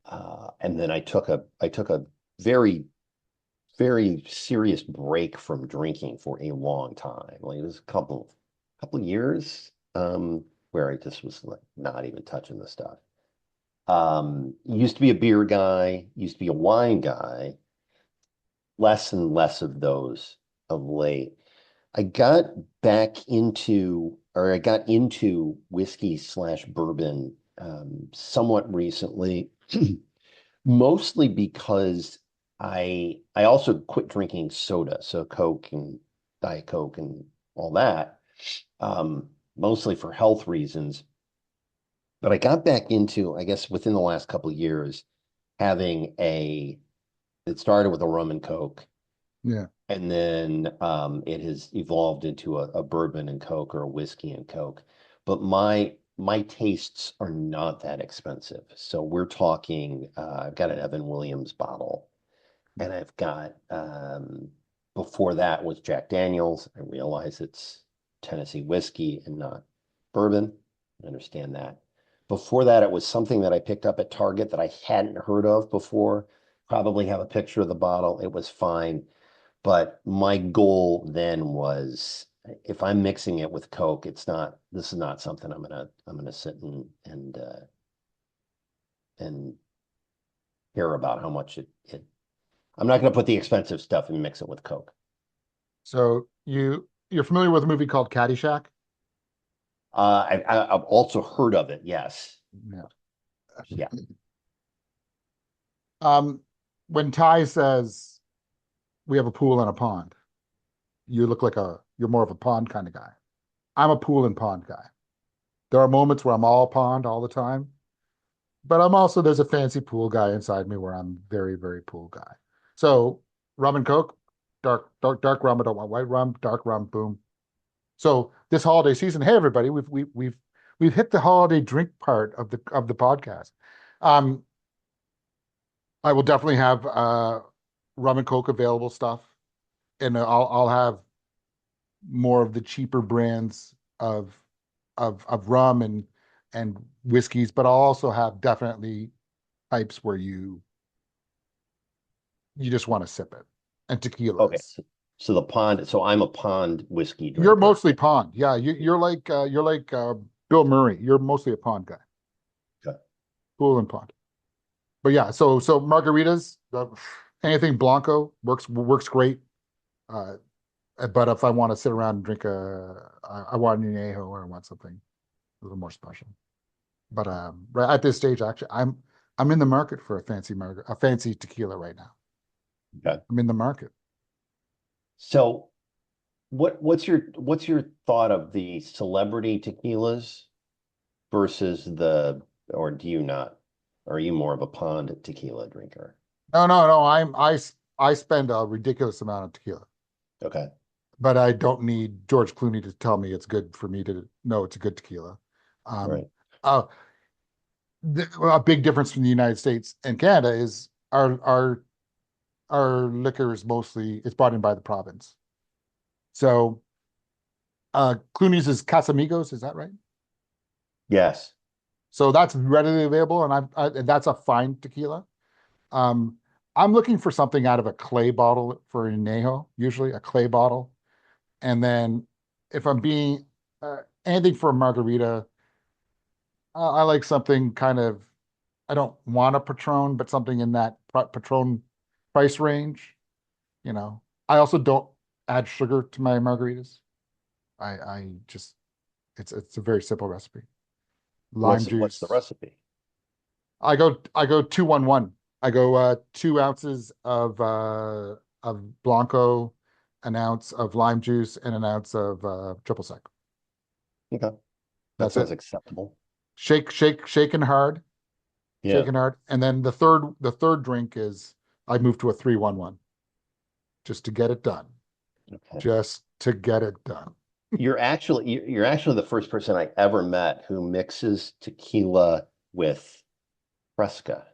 And then I took a very, very serious break from drinking for a long time. Like it was a couple years, where I just was like not even touching the stuff. Used to be a beer guy, used to be a wine guy, less and less of those of late. I got I got into whiskey slash bourbon somewhat recently, mostly because I also quit drinking soda, so Coke and Diet Coke and all that, mostly for health reasons. But I got back into, I guess, within the last couple of years, having it started with a rum and Coke, Yeah. and then it has evolved into a bourbon and Coke or a whiskey and Coke. But my tastes are not that expensive. So we're talking, I've got an Evan Williams bottle, and I've got before that was Jack Daniels. I realize it's Tennessee whiskey and not bourbon. I understand that. Before that, it was something that I picked up at Target that I hadn't heard of before. Probably have a picture of the bottle. It was fine. But my goal then was if I'm mixing it with Coke, this is not something I'm gonna sit and care about how much I'm not gonna put the expensive stuff and mix it with Coke. So you're familiar with a movie called Caddyshack? I've also heard of it. Yes. Yeah. Yeah. Um, when Ty says we have a pool and a pond, you look like you're more of a pond kind of guy. I'm a pool and pond guy. There are moments where I'm all pond all the time, but there's a fancy pool guy inside me where I'm very, very pool guy. So rum and Coke, dark rum. I don't want white rum, dark rum, boom. So this holiday season, hey everybody, we've hit the holiday drink part of the podcast. Um, I will definitely have rum and Coke available stuff, and I'll have more of the cheaper brands of rum and whiskeys, but I'll also have definitely types where you just want to sip it, and Okay. tequilas. So I'm a pond whiskey You're drinker. mostly pond, yeah. You're like Bill Murray. You're mostly a pond guy, Okay. pool and pond. But yeah, so margaritas, anything Blanco works great. Uh, but if I want to sit around and drink I want an añejo or I want something a little more special. But right at this stage, actually, I'm in the market for a fancy tequila right now. Okay. I'm in the market. So what's your thought of the celebrity tequilas versus or do you not? Are you more of a pond tequila drinker? No. I spend a ridiculous amount of tequila, Okay. but I don't need George Clooney to tell me it's good for me to know it's a good tequila. Um, Right. uh, a big difference from the United States and Canada is our liquor is mostly it's brought in by the province. So Clooney's is Casamigos, is that right? Yes. So that's readily available, and that's a fine tequila. Um, I'm looking for something out of a clay bottle for an añejo, usually a clay bottle, and then if I'm being anything for a margarita, I like something kind of. I don't want a Patron, but something in that Patron price range. You know, I also don't add sugar to my margaritas. I just it's a very simple recipe. Lime What's the juice. recipe? I go 2-1-1. I go 2 ounces of Blanco, an ounce of lime juice, and an ounce of triple sec. Okay. That That's sounds it. acceptable. Shaken hard, Yeah. shaken hard. And then the third drink is I move to a 3-1-1 just to get it done. Okay. Just to get it done. You're actually the first person I ever met who mixes tequila with Fresca.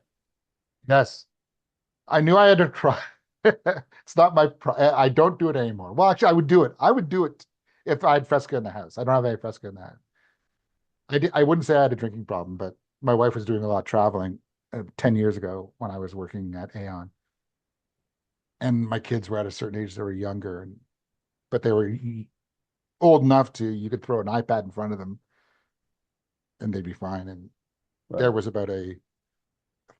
Yes. I knew I had to try. It's not I don't do it anymore. Well, actually, I would do it. I would do it if I had Fresca in the house. I don't have any Fresca in the house. I wouldn't say I had a drinking problem, but my wife was doing a lot of traveling 10 years ago when I was working at Aon. And my kids were at a certain age, they were younger, but they were old enough you could throw an iPad in front of them and they'd be fine. And there Right. was about a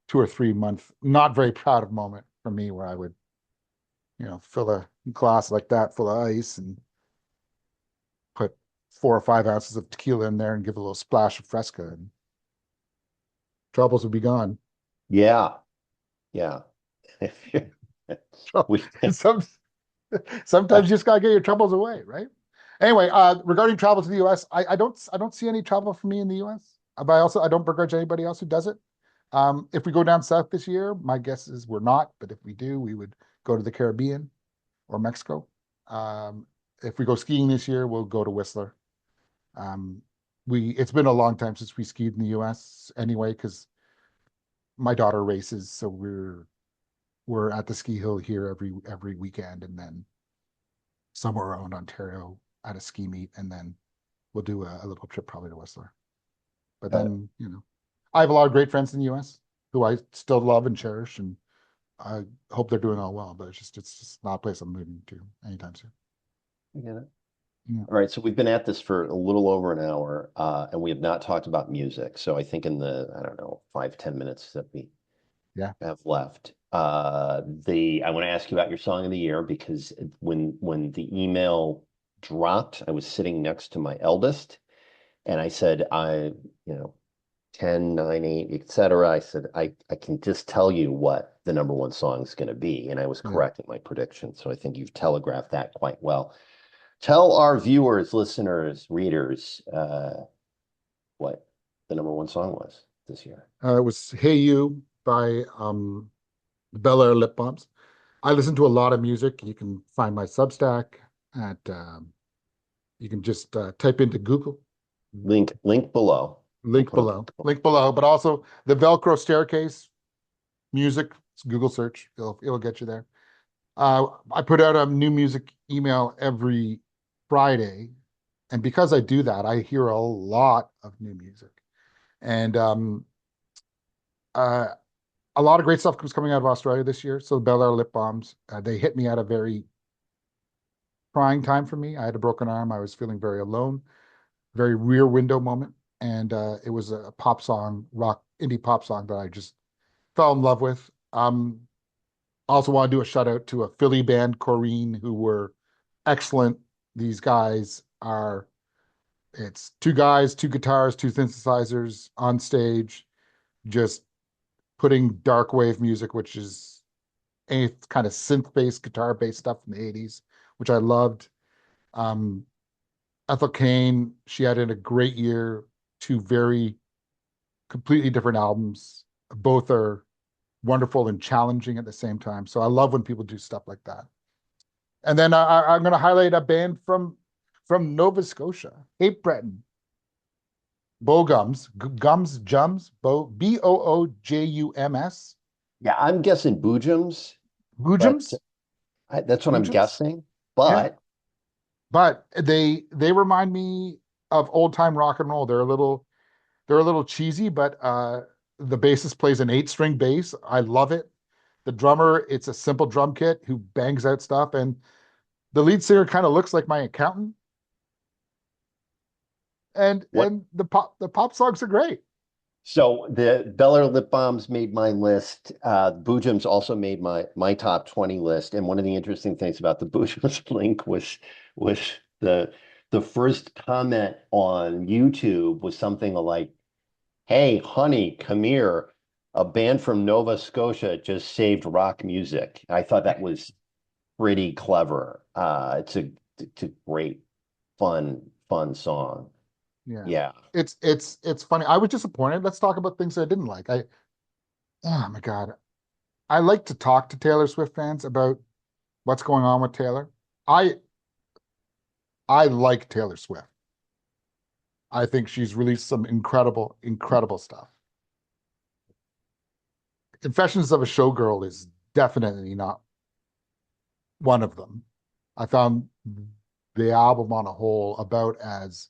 2 or 3 month, not very proud of moment for me where I would, fill a glass like that full of ice and put 4 or 5 ounces of tequila in there and give a little splash of Fresca and troubles would be gone. Yeah. Yeah. If you we Some, sometimes you just gotta get your troubles away, right? Anyway, regarding travel to the US, I don't see any trouble for me in the US. But I don't begrudge anybody else who does it. If we go down south this year, my guess is we're not, but if we do, we would go to the Caribbean or Mexico. Um, if we go skiing this year, we'll go to Whistler. Um, it's been a long time since we skied in the US anyway, because my daughter races, so we're at the ski hill here every weekend, and then somewhere around Ontario at a ski meet, and then we'll do a little trip probably to Whistler. But got it. then, I have a lot of great friends in the US who I still love and cherish, and I hope they're doing all well, but it's just not a place I'm moving to anytime soon. I get it. Yeah. All right, so we've been at this for a little over an hour, and we have not talked about music. So I think in the, I don't know, 5, 10 minutes that we Yeah. have left, I want to ask you about your song of the year because when the email dropped, I was sitting next to my eldest, and I said, you know, 10, 9, 8, etc. I said, I can just tell you what the number one song is going to be, and I was Yeah. correct in my prediction. So I think you've telegraphed that quite well. Tell our viewers, listeners, readers, what the number one song was this year. It was Hey You by the Bel Air Lip Balms. I listen to a lot of music. You can find my Substack at you can just type into Google, Link below. We'll link put a below, link below. link below, but also the Velcro Staircase music. Google search, it'll get you there. I put out a new music email every Friday, and because I do that, I hear a lot of new music, and uh, a lot of great stuff was coming out of Australia this year. So Bel Air Lip Balms, they hit me at a very trying time for me. I had a broken arm. I was feeling very alone, very rear window moment. And it was a pop song, rock, indie pop song that I just fell in love with. I also want to do a shout out to a Philly band, Corrine, who were excellent. These guys are, it's two guys, two guitars, two synthesizers on stage, just putting dark wave music, which is any kind of synth-based, guitar-based stuff from the 80s, which I loved. Um, Ethel Cain, she had in a great year, two very completely different albums. Both are wonderful and challenging at the same time. So I love when people do stuff like that. And then I'm going to highlight a band from Nova Scotia, Cape Breton, Bogums, Gums Jums, Boojums, Yeah, I'm guessing Boojums, but Boojums, that's what I'm Boojums. guessing. Yeah, But but they remind me of old time rock and roll. They're a little cheesy, but the bassist plays an 8 string bass. I love it. The drummer, it's a simple drum kit who bangs out stuff, and the lead singer kind of looks like my accountant. And what? the pop songs are great. So the Bel Lip Balms made my list. Boojums also made my top 20 list. And one of the interesting things about the Boojums link was the the first comment on YouTube was something like, "Hey, honey, come here. A band from Nova Scotia just saved rock music." I thought that was pretty clever. It's a great, fun song. Yeah. Yeah. It's funny. I was disappointed. Let's talk about things I didn't like. Oh my God. I like to talk to Taylor Swift fans about what's going on with Taylor. I I like Taylor Swift. I think she's released some incredible, incredible stuff. Confessions of a Showgirl is definitely not one of them. I found the album on a whole about as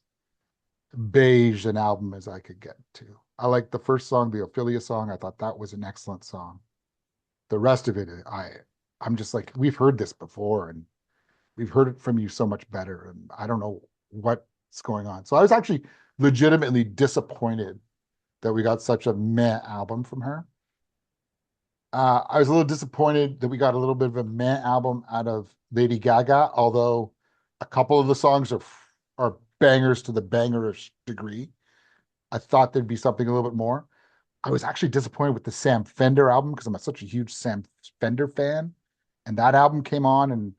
beige an album as I could get to. I like the first song, the Ophelia song. I thought that was an excellent song. The rest of it, I'm just like, we've heard this before and we've heard it from you so much better. And I don't know what's going on. So I was actually legitimately disappointed that we got such a meh album from her. I was a little disappointed that we got a little bit of a meh album out of Lady Gaga, although a couple of the songs are bangers to the bangerish degree. I thought there'd be something a little bit more. I was actually disappointed with the Sam Fender album because I'm such a huge Sam Fender fan. And that album came on and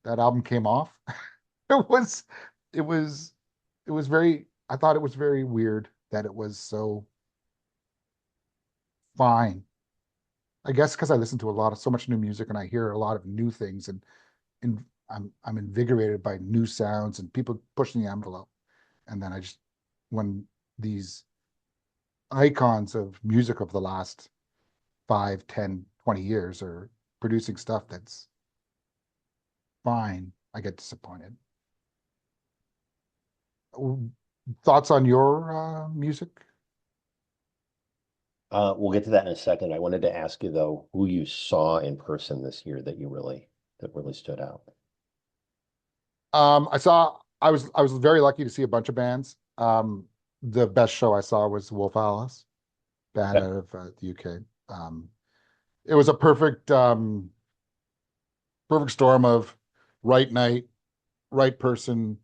that album came off. It was, it was, it was very, I thought it was very weird that it was so fine. I guess because I listen to so much new music and I hear a lot of new things and I'm invigorated by new sounds and people pushing the envelope. And then when these icons of music of the last 5, 10, 20 years are producing stuff that's fine, I get disappointed. Thoughts on your music? We'll get to that in a second. I wanted to ask you though, who you saw in person this year that really stood out. I was very lucky to see a bunch of bands. The best show I saw was Wolf Alice, band Yep. out of the UK. Um, it was a perfect storm of right night, right person.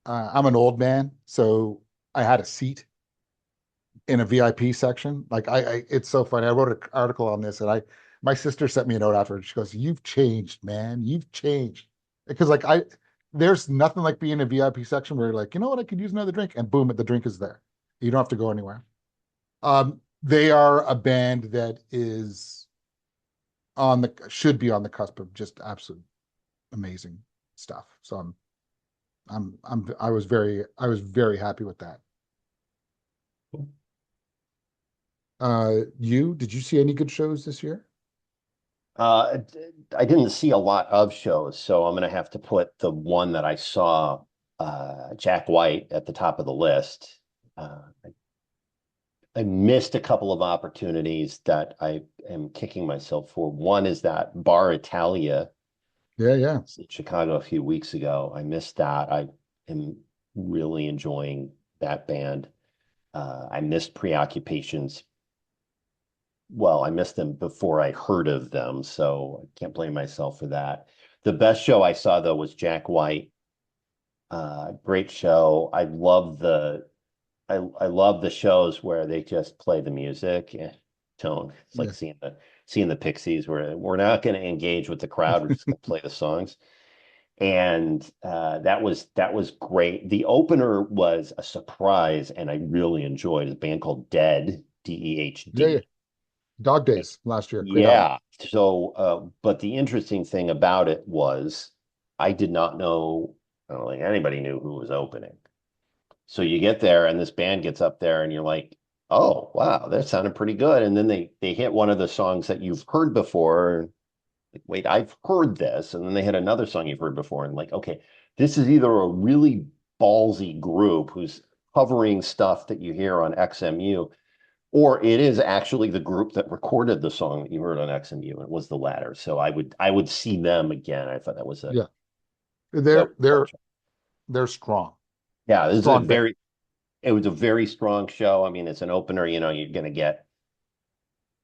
I'm an old man, so I had a seat in a VIP section. Like it's so funny. I wrote an article on this, and my sister sent me a note afterwards. She goes, "You've changed, man. You've changed." Because there's nothing like being in a VIP section where you're like, you know what, I could use another drink, and boom, the drink is there. You don't have to go anywhere. They are a band that is should be on the cusp of just absolute amazing stuff. So I was very happy with that. Did you see any good shows this year? I didn't see a lot of shows, so I'm gonna have to put the one that I saw, Jack White, at the top of the list. I missed a couple of opportunities that I am kicking myself for. One is that Bar Italia Yeah, yeah, in Chicago a few weeks ago. I missed that. I am really enjoying that band. I missed Preoccupations. Well, I missed them before I heard of them, so I can't blame myself for that. The best show I saw though was Jack White. Great show. I love the shows where they just play the music and tone. It's like yeah, seeing the Pixies where we're not going to engage with the crowd. We're just going to play the songs. And that was great. The opener was a surprise, and I really enjoyed a band called Dead, yeah, yeah. DEHD. Dog Days last year, great album. Yeah. So, but the interesting thing about it was I did not know, I don't think anybody knew who was opening. So you get there and this band gets up there and you're like, oh, wow, that sounded pretty good. And then they hit one of the songs that you've heard before. Like, wait, I've heard this. And then they hit another song you've heard before. And like, okay, this is either a really ballsy group who's covering stuff that you hear on XMU, or it is actually the group that recorded the song that you heard on XMU. And it was the latter. So I would see them again. I thought that was a Yeah, that they're was a fun they're show. they're strong, Yeah, this is a strong band. very it was a very strong show. I mean, it's an opener, you're gonna get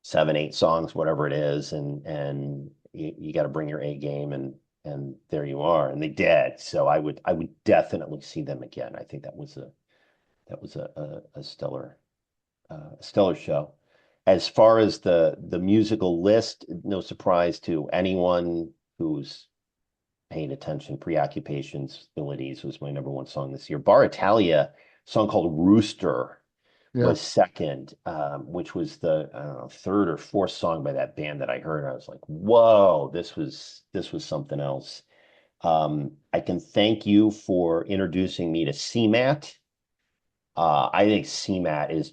seven, eight songs, whatever it is, and you got to bring your A game, and there you are. And they did. So I would definitely see them again. I think that was a stellar show. As far as the musical list, no surprise to anyone who's paying attention. Preoccupations, Abilities was my number one song this year. Bar Italia, song called Rooster Yeah, was second, which was the, I don't know, third or fourth song by that band that I heard. I was like, whoa, this was something else. I can thank you for introducing me to CMAT. I think CMAT is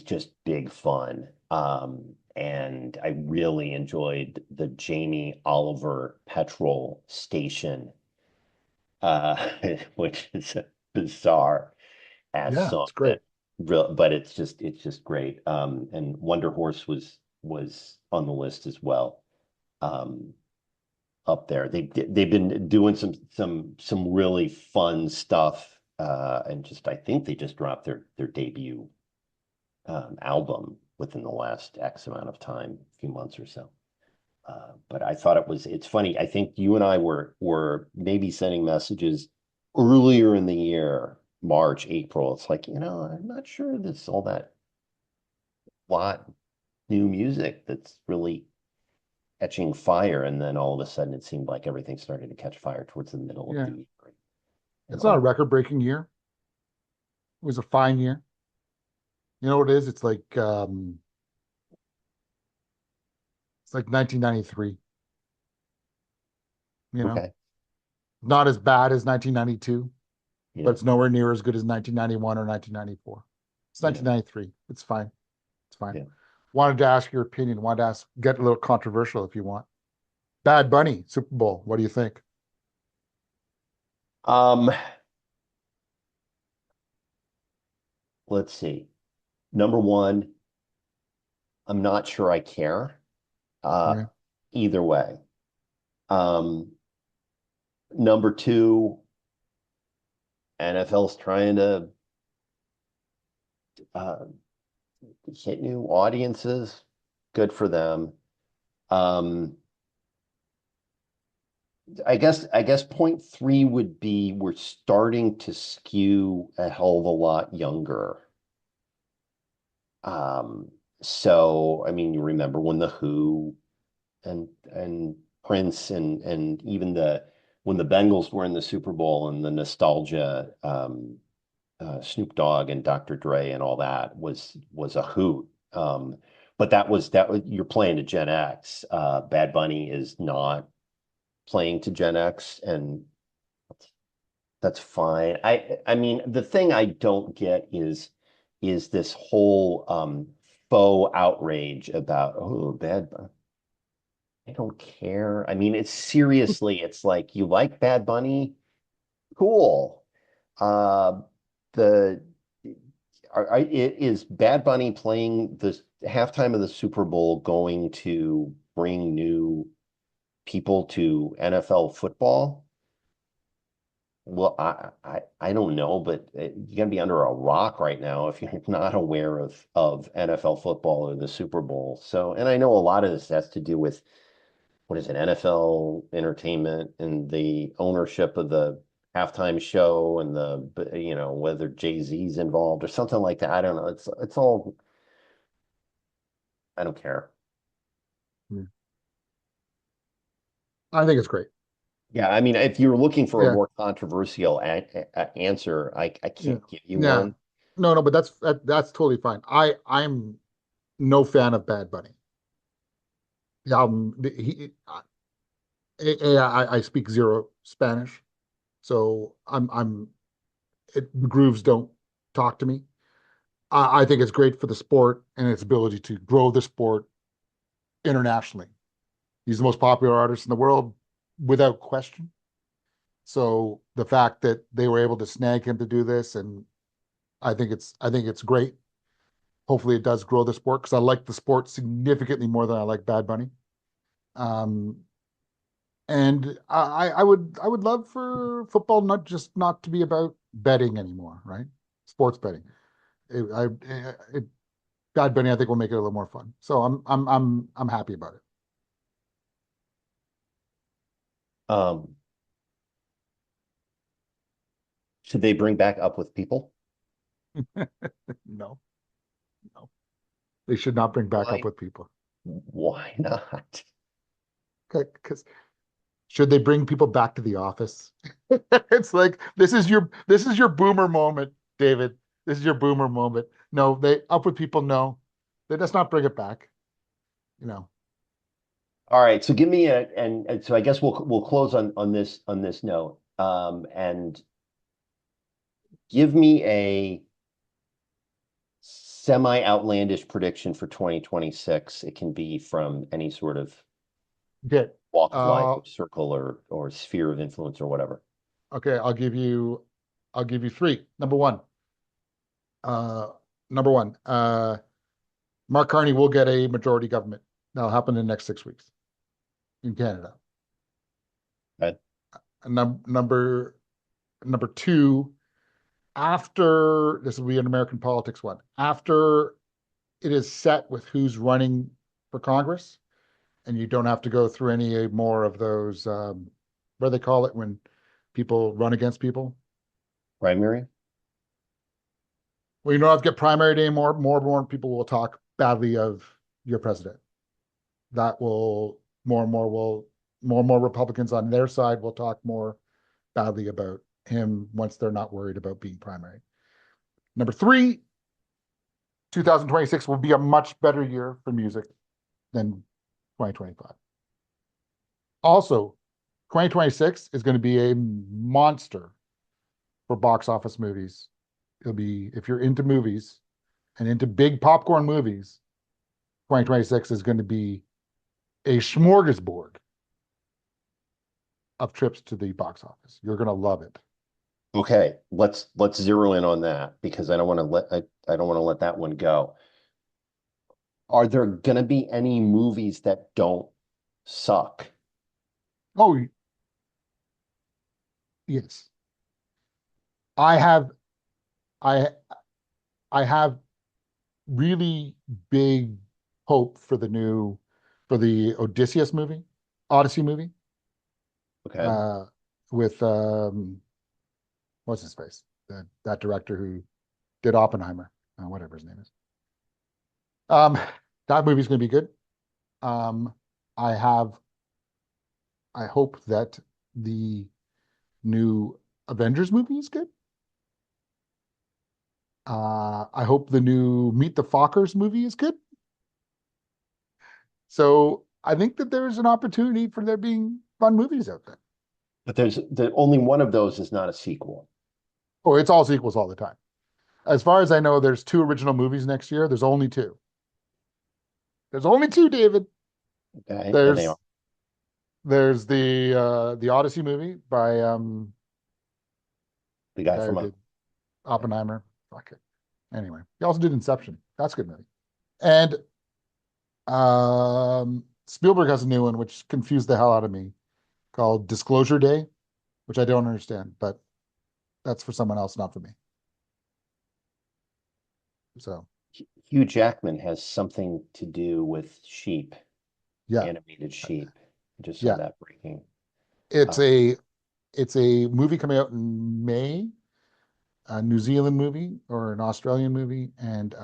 just big fun. And I really enjoyed the Jamie Oliver Petrol Station, which is a bizarre ass yeah, song it's great. but it's just great. And Wonder Horse was on the list as well. Um, Up there. They've been doing some really fun stuff. And just I think they just dropped their debut album within the last X amount of time, a few months or so. But I thought it's funny. I think you and I were maybe sending messages earlier in the year, March, April. It's like, I'm not sure there's all that lot new music that's really catching fire. And then all of a sudden it seemed like everything started to catch fire towards the middle of Yeah, the year. And it's not a all record-breaking year. It was a fine year. You know what it is? It's like 1993. You know, okay. not as bad as 1992, but Yeah. it's nowhere near as good as 1991 or 1994. It's Yeah. 1993. It's fine. It's fine. Yeah. Wanted to ask your opinion. Wanted to get a little controversial if you want. Bad Bunny, Super Bowl. What do you think? Um, let's see. Number one, I'm not sure I care. Uh, Okay. Either way. Um, Number two, NFL's trying to uh, hit new audiences. Good for them. Um, I guess point three would be we're starting to skew a hell of a lot younger. Um, so I mean, you remember when the Who and Prince and even the when the Bengals were in the Super Bowl and the nostalgia, Snoop Dogg and Dr. Dre and all that was a hoot. But that was you're playing to Gen X. Bad Bunny is not playing to Gen X, and that's fine. I mean, the thing I don't get is this whole faux outrage about oh bad. I don't care. I mean, it's seriously, it's like you like Bad Bunny, cool. Uh, the is Bad Bunny playing the halftime of the Super Bowl going to bring new people to NFL football? Well, I don't know, but you're gonna be under a rock right now if you're not aware of NFL football or the Super Bowl. So, and I know a lot of this has to do with what is it, NFL Entertainment and the ownership of the halftime show and whether Jay-Z's involved or something like that. I don't know. It's all I don't care. Hmm. I think it's great. Yeah, I mean, if you're looking for a Yeah, more controversial answer, I yeah, can't give you yeah. one. No, no, but that's totally fine. I'm no fan of Bad Bunny. The album, I speak zero Spanish, so the grooves don't talk to me. I think it's great for the sport and its ability to grow the sport internationally. He's the most popular artist in the world without question. So the fact that they were able to snag him to do this, and I think it's great. Hopefully, it does grow the sport because I like the sport significantly more than I like Bad Bunny. Um, and I would love for football not to be about betting anymore, right? Sports betting. It, Bad Bunny, I think, will make it a little more fun. So I'm happy about Um, should they bring back Up with People? it. No, no, they should not bring back up Why? with people. Why not? Okay, because should they bring people back to the office? It's like this is your boomer moment, David. This is your boomer moment. No, they up with people. No, they does not bring it back. You know, All right, so give me and so I guess we'll close on this note. And give me a semi outlandish prediction for 2026. It can be from any sort of okay. walk of life Uh, or circle or sphere of influence or whatever. okay. I'll give you three. Uh, number one. Mark Carney will get a majority government. That'll happen in the next 6 weeks in Canada. Okay. Number two. After this will be an American politics one. After it is set with who's running for Congress, and you don't have to go through any more of those, what do they call it when people run against people? Primary? Well, you don't have to get primaried anymore. More people will talk badly of your president. That will more and more Republicans on their side will talk more badly about him once they're not worried about being primary. Number three, 2026 will be a much better year for music than 2025. Also, 2026 is going to be a monster for box office movies. It'll be, if you're into movies and into big popcorn movies, 2026 is going to be a smorgasbord of trips to the box office. You're going to love it. Okay, let's zero in on that because I don't want to let that one go. Are there gonna be any movies that don't suck? Oh, Yes. I have I I have really big hope for the Odysseus movie, Odyssey movie, Okay. uh with what's his face? That director who did Oppenheimer, whatever his name is. Um, that movie's gonna be good. Um, I have I hope that the new Avengers movie is good. I hope the new Meet the Fockers movie is good. So I think that there's an opportunity for there being fun movies out there. But the only one of those is not a sequel. Oh, it's all sequels all the time. As far as I know, there's two original movies next year. There's only two. There's only two, David. Okay. And they are There's there's the Odyssey movie by the the guy guy who from did Oppenheimer. Fuck it. Anyway, he also did Inception. That's a good movie. And Spielberg has a new one which confused the hell out of me called Disclosure Day, which I don't understand, but that's for someone else, not for me. So Hugh Jackman has something to do with sheep, yeah, animated sheep. I just saw yeah. that breaking. It's Uh, a it's a movie coming out in May, a New Zealand movie or an Australian movie, and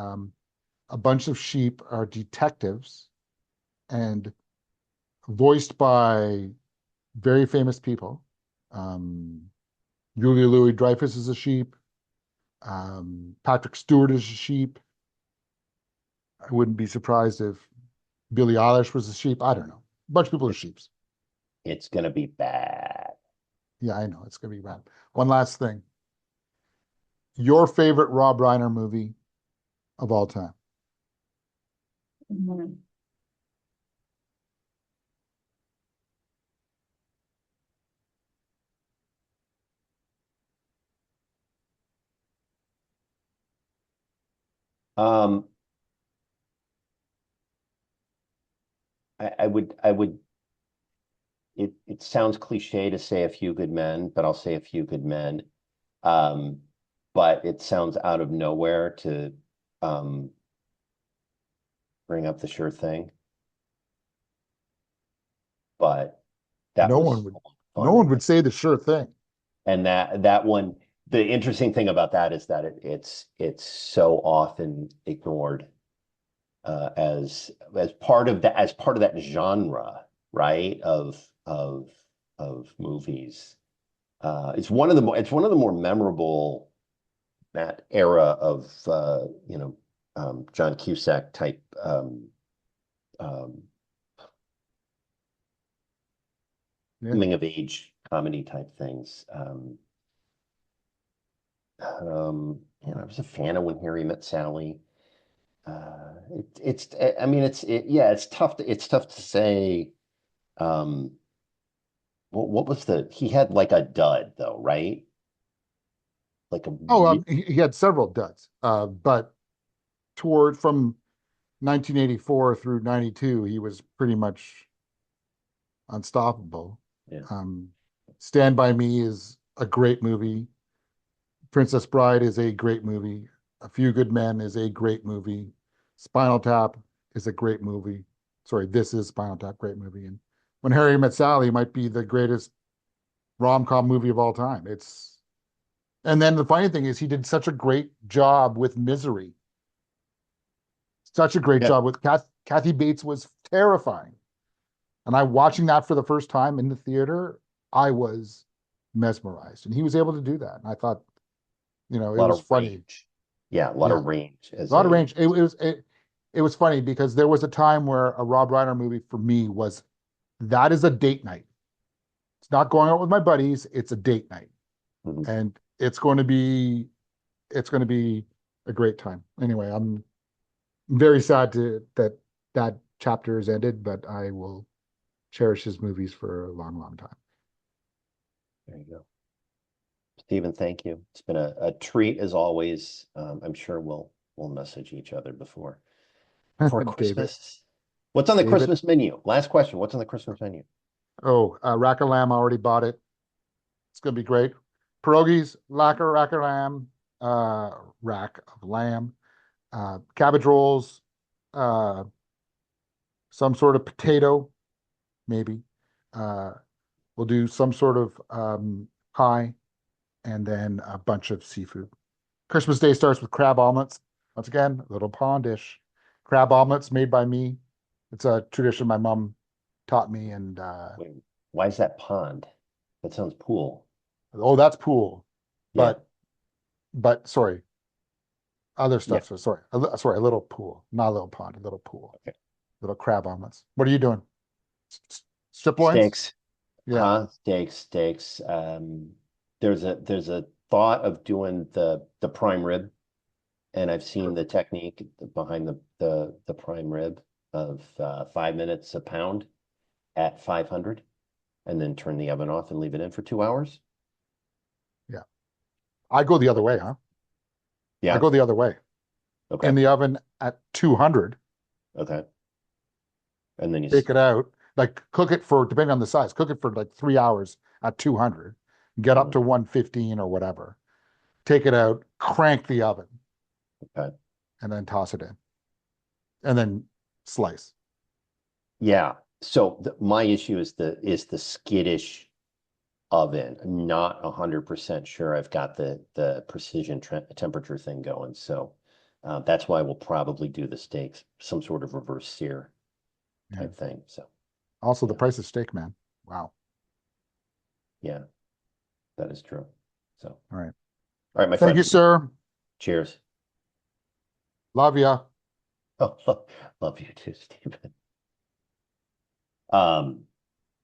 a bunch of sheep are detectives and voiced by very famous people. Um, Julia Louis-Dreyfus is a sheep. Patrick Stewart is a sheep. I wouldn't be surprised if Billie Eilish was a sheep. I don't know. A bunch of people are it, sheeps. it's gonna be bad. Yeah, I know. It's gonna be bad. One last thing. Your favorite Rob Reiner movie of all time? Mhm. Um, I would. It sounds cliche to say A Few Good Men, but I'll say A Few Good Men. Um, but it sounds out of nowhere to um bring up The Sure Thing. But that No was one would a lot of no fun. one would say the sure thing. And that one, the interesting thing about that is that it's so often ignored as part of that genre, right? Of movies. It's one of the more memorable that era of John Cusack type um, Yeah. coming of age comedy type things. I was a fan of When Harry Met Sally. I mean, yeah, it's tough to say. Um, what was he had like a dud though, right? Like a Oh, re he had several duds, but toward from 1984 through 92, he was pretty much unstoppable. yeah, Um, Stand By Me is a great movie. Princess Bride is a great movie. A Few Good Men is a great movie. Spinal Tap is a great movie. Sorry, this is Spinal Tap, great movie. And When Harry Met Sally might be the greatest rom-com movie of all time. And then the funny thing is he did such a great job with Misery. Such a great yeah, job with Kathy Bates was terrifying. And I watching that for the first time in the theater, I was mesmerized. And he was able to do that. And I thought, a it lot was of funny. range. Yeah, a lot Yeah, of range a as lot of a range. It was funny because there was a time where a Rob Reiner movie for me was that is a date night. It's not going out with my buddies, it's a date night. Mhm. And it's going to be a great time. Anyway, I'm very sad that chapter has ended, but I will cherish his movies for a long, long There you go. Stephen, thank you. It's been a treat as always. I'm sure we'll message each other before time. David, Christmas. What's on the David. Christmas menu? Last question. What's on the Christmas menu? Oh, Rack of Lamb, I already bought it. It's gonna be great. Pierogies, rack of lamb, rack of lamb, cabbage rolls, uh, some sort of potato, maybe. Uh, we'll do some sort of pie, and then a bunch of seafood. Christmas Day starts with crab omelets. Once again, a little pondish. Crab omelets made by me. It's a tradition my mom taught me, and Wait, why is that pond? That sounds pool. oh, that's pool. Yeah, But sorry, other yeah. stuff. So sorry, sorry, a little pool, not a little pond, a little pool, Okay. little crab omelets. What are you doing? Strip loins? Steaks, Yeah, huh? Steaks. There's a thought of doing the prime rib, and I've seen the technique behind the prime rib of 5 minutes a pound at 500, and then turn the oven off and leave it in for 2 hours. yeah. I go the other way, huh? I Yeah. go the other way. In Okay. the oven at 200, Okay. And then take it out, like cook it for, depending on the size, cook it for like 3 hours at 200, get up mhm, to 115 or whatever, take it out, crank the oven, okay. and then toss it in, and then slice. Yeah. So my issue is the skittish oven. I'm not 100% sure I've got the precision temperature thing going. So that's why we'll probably do the steaks, some sort of reverse sear Yeah. type thing. So Also, the yeah, price of steak, man. Wow. yeah, that is true. So All right. all right, my Thank you, friend. sir. Cheers. Love ya. Oh, love you too, Stephen. Um,